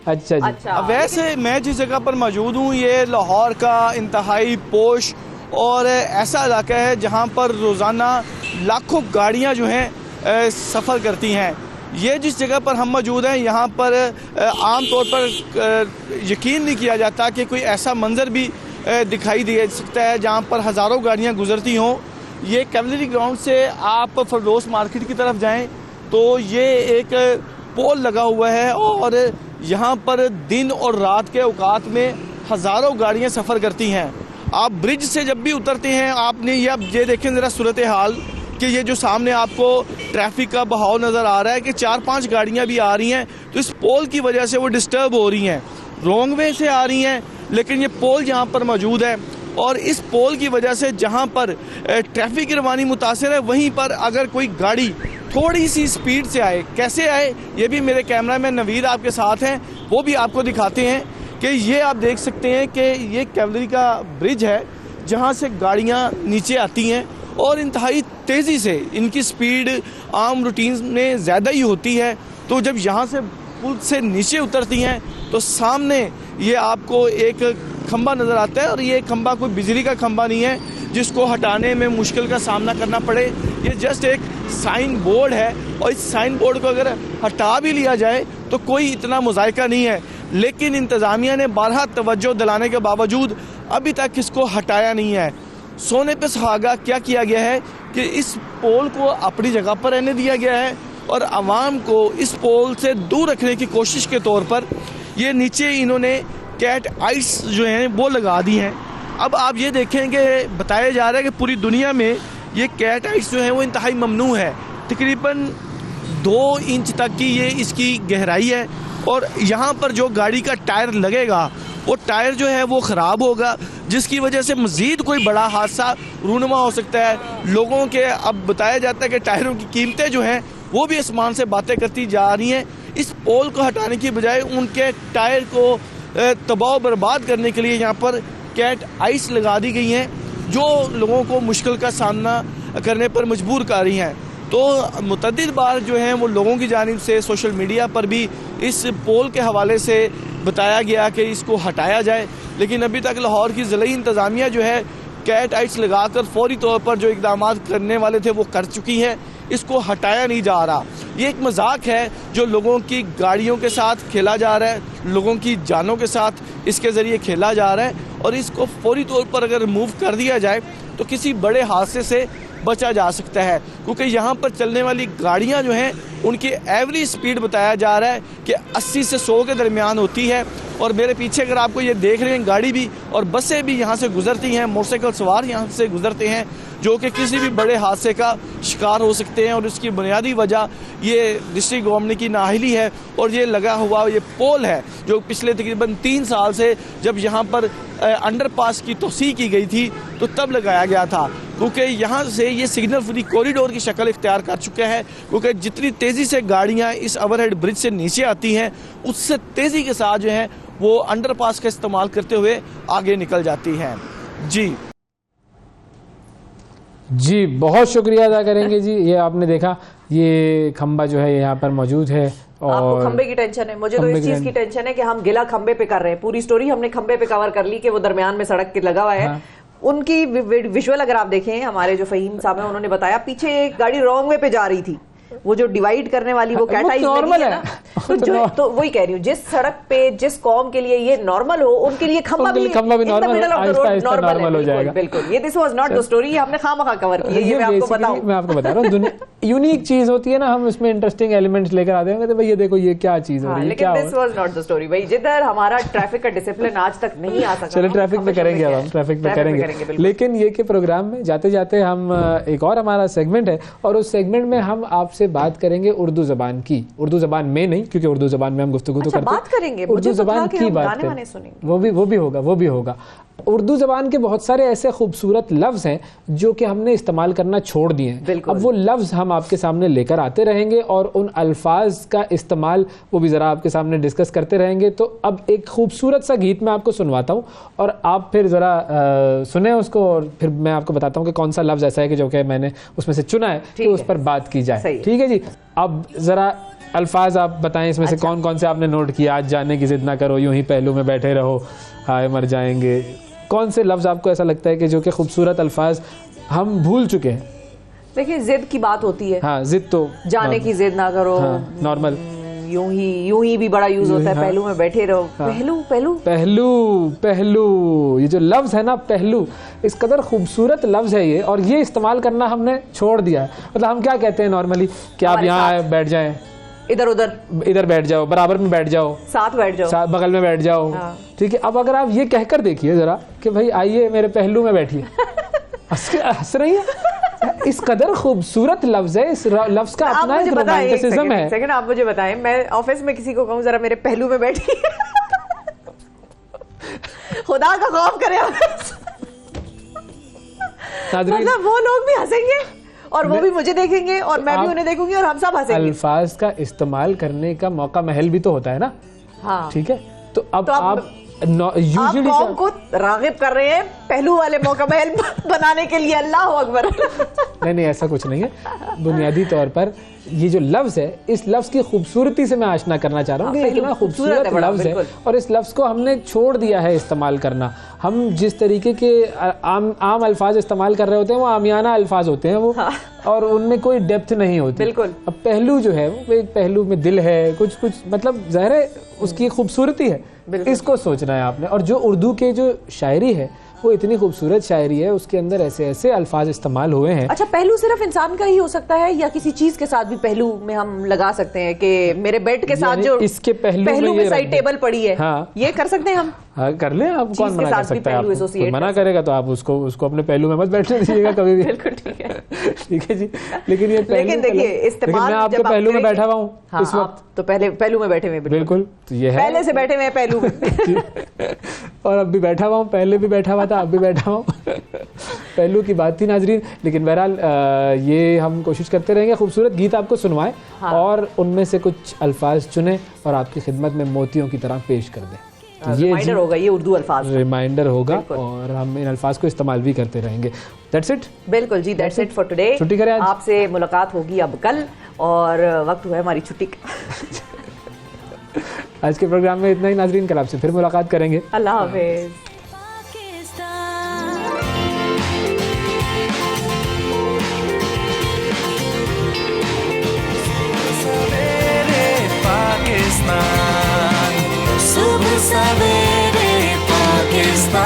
अच्छा जी। वैसे मैं जिस जगह पर मौजूद हूँ ये लाहौर का इंतहाई पोश और ऐसा इलाका है जहाँ पर रोज़ाना लाखों गाड़ियाँ जो हैं सफ़र करती हैं। ये जिस जगह पर हम मौजूद हैं यहाँ पर आम तौर पर यकीन नहीं किया जाता कि कोई ऐसा मंज़र भी दिखाई दे सकता है जहाँ पर हज़ारों गाड़ियाँ गुजरती हों। ये कैवलरी ग्राउंड से आप फरदौस मार्केट की तरफ जाएं तो ये एक पोल लगा हुआ है और यहाँ पर दिन और रात के औकात में हज़ारों गाड़ियाँ सफ़र करती हैं। आप ब्रिज से जब भी उतरते हैं आपने ये देखें ज़रा सूरत हाल कि ये जो सामने आपको ट्रैफिक का बहाव नज़र आ रहा है कि 4-5 गाड़ियाँ भी आ रही हैं, तो इस पोल की वजह से वो डिस्टर्ब हो रही हैं, रॉन्ग वे से आ रही हैं, लेकिन ये पोल यहाँ पर मौजूद है और इस पोल की वजह से जहाँ पर ट्रैफिक की रवानी मुतासर है वहीं पर अगर कोई गाड़ी थोड़ी सी स्पीड से आए, कैसे आए ये भी मेरे कैमरामैन नवीर आपके साथ हैं, वो भी आपको दिखाते हैं कि ये आप देख सकते हैं कि ये कैवलरी का ब्रिज है जहाँ से गाड़ियाँ नीचे आती हैं और इंतहाई तेज़ी से इनकी स्पीड आम रूटीन में ज़्यादा ही होती है। तो जब यहाँ से पुल से नीचे उतरती हैं तो सामने ये आपको एक खंबा नज़र आता है और ये खंबा कोई बिजली का खंबा नहीं है जिसको हटाने में मुश्किल का सामना करना पड़े। ये जस्ट एक साइन बोर्ड है और इस साइन बोर्ड को अगर हटा भी लिया जाए तो कोई इतना मुज़ायका नहीं है, लेकिन इंतज़ामिया ने बारहा तवज्जो दिलाने के बावजूद अभी तक इसको हटाया नहीं है। सोने पे सुहागा क्या किया गया है कि इस पोल को अपनी जगह पर रहने दिया गया है और आवाम को इस पोल से दूर रखने की कोशिश के तौर पर ये नीचे इन्होंने कैट आइस जो हैं वो लगा दी हैं। अब आप ये देखें कि बताया जा रहा है कि पूरी दुनिया में ये कैट आइस जो है वो इंतहाई ममनू है। तकरीबन 2 इंच तक की ये इसकी गहराई है और यहाँ पर जो गाड़ी का टायर लगेगा वो टायर जो है वो ख़राब होगा, जिसकी वजह से मज़ीद कोई बड़ा हादसा रूनुमा हो सकता है। लोगों के अब बताया जाता है कि टायरों की कीमतें जो हैं वो भी आसमान से बातें करती जा रही हैं। इस पोल को हटाने की बजाय उनके टायर को तबाह बर्बाद करने के लिए यहाँ पर कैट आइस लगा दी गई हैं जो लोगों को मुश्किल का सामना करने पर मजबूर कर रही हैं। तो मुतअद्दिद बार जो हैं वो लोगों की जानिब से सोशल मीडिया पर भी इस पोल के हवाले से बताया गया कि इसको हटाया जाए, लेकिन अभी तक लाहौर की ज़िला इंतज़ामिया जो है कैट आइट्स लगाकर फौरी तौर पर जो इक़दाम करने वाले थे वो कर चुकी है। इसको हटाया नहीं जा रहा। ये एक मजाक है जो लोगों की गाड़ियों के साथ खेला जा रहा है, लोगों की जानों के साथ इसके ज़रिए खेला जा रहा है और इसको फौरी तौर पर अगर रिमूव कर दिया जाए तो किसी बड़े हादसे से बचा जा सकता है, क्योंकि यहाँ पर चलने वाली गाड़ियाँ जो हैं उनकी एवरेज स्पीड बताया जा रहा है कि 80 से 100 के दरमियान होती है। और मेरे पीछे अगर आपको ये देख रहे हैं गाड़ी भी और बसें भी यहाँ से गुजरती हैं, मोटरसाइकिल सवार यहाँ से गुजरते हैं जो कि किसी भी बड़े हादसे का शिकार हो सकते हैं और इसकी बुनियादी वजह ये डिस्ट्रिक्ट गवर्नमेंट की नाअहली है और ये लगा हुआ ये पोल है जो पिछले तकरीबन 3 साल से जब यहाँ पर अंडरपास की तोसी की गई थी तो तब लगाया गया था, क्योंकि यहाँ से ये सिग्नल फ्री कॉरिडोर की शक्ल इख्तियार कर चुका है, क्योंकि जितनी तेज़ी से गाड़ियाँ इस ओवरहेड ब्रिज से नीचे आती हैं उससे तेज़ी के साथ जो है वो अंडरपास का इस्तेमाल करते हुए आगे निकल जाती हैं। जी बहुत शुक्रिया अदा करेंगे जी। ये आपने देखा ये खंबा जो है यहाँ पर मौजूद है और आपको खंबे की टेंशन है, मुझे तो इस चीज की टेंशन है कि हम गिला खंबे पे कर रहे हैं। पूरी स्टोरी हमने खंबे पे कवर कर ली कि वो दरमियान में सड़क के लगा हुआ है। हाँ। उनकी विजुअल अगर आप देखें, हमारे जो फ़हीम साहब हैं उन्होंने बताया पीछे एक गाड़ी रॉन्ग वे पे जा रही थी वो जो डिवाइड करने वाली वो कैटाइज नॉर्मल है। तो वही कह रही हूँ, जिस सड़क पे जिस कौम के लिए ये नॉर्मल हो, उनके लिए खंभा भी नॉर्मल हो जाएगा। बिल्कुल, ये this was not the story, ये हमने खामखा कवर की है, ये मैं आपको बताऊं। मैं आपको बता रहा हूँ, यूनिक चीज होती है ना, हम उसमें इंटरेस्टिंग एलिमेंट्स लेकर आते हैं, भाई ये देखो ये क्या चीज हो रही है, लेकिन this was not the story भाई। जिधर हमारा ट्रैफिक का डिसिप्लिन आज तक नहीं आ सका, चलो ट्रैफिक पे करेंगे, अब हम ट्रैफिक पे करेंगे। लेकिन ये के प्रोग्राम में जाते जाते हम एक और हमारा सेगमेंट है, और उस सेगमेंट में हम आपसे बात करेंगे उर्दू जबान की। उर्दू जबान में नहीं, क्योंकि उर्दू जबान में हम गुफ्तगू तो करते बात करेंगे, उर्दू जबान की बात करें, वो भी होगा। उर्दू जबान के बहुत सारे ऐसे खूबसूरत लफ्ज़ हैं जो कि हमने इस्तेमाल करना छोड़ दिए हैं। अब वो लफ्ज़ हम आपके सामने लेकर आते रहेंगे और उन अल्फाज का इस्तेमाल वो भी ज़रा आपके सामने डिस्कस करते रहेंगे। तो अब एक खूबसूरत सा गीत मैं आपको सुनवाता हूँ और आप फिर ज़रा सुने उसको, और फिर मैं आपको बताता हूँ कि कौन सा लफ्ज़ ऐसा है कि जो कि मैंने उसमें से चुना है कि उस पर बात की जाए। ठीक है जी। अब ज़रा अल्फाज आप बताएं इसमें से कौन कौन से आपने नोट किया। आज जाने की जिद ना करो, यूं ही पहलू में बैठे रहो, हाय मर जाएंगे। कौन से लफ्ज़ आपको ऐसा लगता है कि जो कि खूबसूरत अल्फाज हम भूल चुके हैं? देखिए, जिद की बात होती है। हाँ, जिद तो जाने की जिद ना करो, नॉर्मल। यूं ही भी बड़ा यूज होता है, पहलू में बैठे रहो। पहलू, ये जो लफ्ज़ है ना पहलू, इस कदर खूबसूरत लफ्ज़ है ये, और ये इस्तेमाल करना हमने छोड़ दिया है। मतलब हम क्या कहते हैं नॉर्मली कि आप यहाँ बैठ जाएं, इधर बैठ जाओ, बराबर में बैठ जाओ, साथ बगल में बैठ जाओ। ठीक है। अब अगर आप ये कहकर देखिए जरा कि भाई आइए मेरे पहलू में बैठिए, हंस रही है। इस कदर खूबसूरत लफ्ज है, इस लफ्ज का अपना एक रोमांटिसिज्म है। सेकंड, आप मुझे बताएं, मैं ऑफिस में किसी को कहूँ जरा मेरे पहलू में बैठिए, खुदा का खौफ करे, मतलब वो लोग भी हंसेंगे और वो भी मुझे देखेंगे और मैं भी उन्हें देखूंगी और हम सब हंसेंगे। अल्फाज का इस्तेमाल करने का मौका महल भी तो होता है ना। हाँ। ठीक है। तो अब आप यूजुअली कौम को रागिब कर रहे हैं पहलू वाले मौका महल बनाने के लिए। अल्लाह अकबर। नहीं, ऐसा कुछ नहीं है। बुनियादी तौर पर ये जो लफ्ज़ है, इस लफ्ज़ की खूबसूरती से मैं आशना करना चाह रहा हूँ कि इतना खूबसूरत लफ्ज़ है और इस लफ्ज़ को हमने छोड़ दिया है इस्तेमाल करना। हम जिस तरीके के आम अल्फाज इस्तेमाल कर रहे होते हैं वो आमियाना अल्फाज होते हैं वो। हाँ। और उनमें कोई डेप्थ नहीं होती। बिल्कुल। अब पहलू जो है वो एक पहलू में दिल है, कुछ मतलब ज़ाहिर है उसकी खूबसूरती है, इसको सोचना है आपने। और जो उर्दू के जो शायरी है वो इतनी खूबसूरत शायरी है, उसके अंदर ऐसे ऐसे अल्फाज इस्तेमाल हुए हैं। अच्छा, पहलू सिर्फ इंसान का ही हो सकता है या किसी चीज के साथ भी पहलू में हम लगा सकते हैं कि मेरे बेड के साथ जो इसके पहलू में साइड टेबल पड़ी है। हाँ। ये कर सकते हैं हम। हाँ, कर ले। आप कौन मना कर सकता है? आप मना करेगा तो आप उसको अपने पहलू में मत बैठने दीजिएगा कभी भी। बिल्कुल ठीक है। ठीक है जी। लेकिन ये देखिए, इस्तेमाल मैं आपके पहलू में बैठा हुआ हूँ इस वक्त, तो पहले पहलू में बैठे हुए। बिल्कुल। तो ये है, पहले से बैठे हुए पहलू में। और अब भी बैठा हुआ हूँ, पहले भी बैठा हुआ था, अब भी बैठा हुआ हूँ। पहलू की बात थी नाजरीन। लेकिन बहरहाल ये हम कोशिश करते रहेंगे खूबसूरत गीत आपको सुनवाएं। हाँ। और उनमें से कुछ अल्फाज चुने और आपकी खिदमत में मोतियों की तरह पेश कर दें। रिमाइंडर होगा, ये उर्दू अल्फाज रिमाइंडर होगा और हम इन अल्फाज को इस्तेमाल भी करते रहेंगे। That's it. बिल्कुल जी, दैट्स इट फॉर टुडे। छुट्टी करें आज। आपसे मुलाकात होगी अब कल और वक्त हुआ है हमारी छुट्टी का। आज के प्रोग्राम में इतना ही नाजरीन, कल आपसे फिर मुलाकात करेंगे। अल्लाह हाफिज। पाकिस्तान, सुबह सवेरे पाकिस्तान।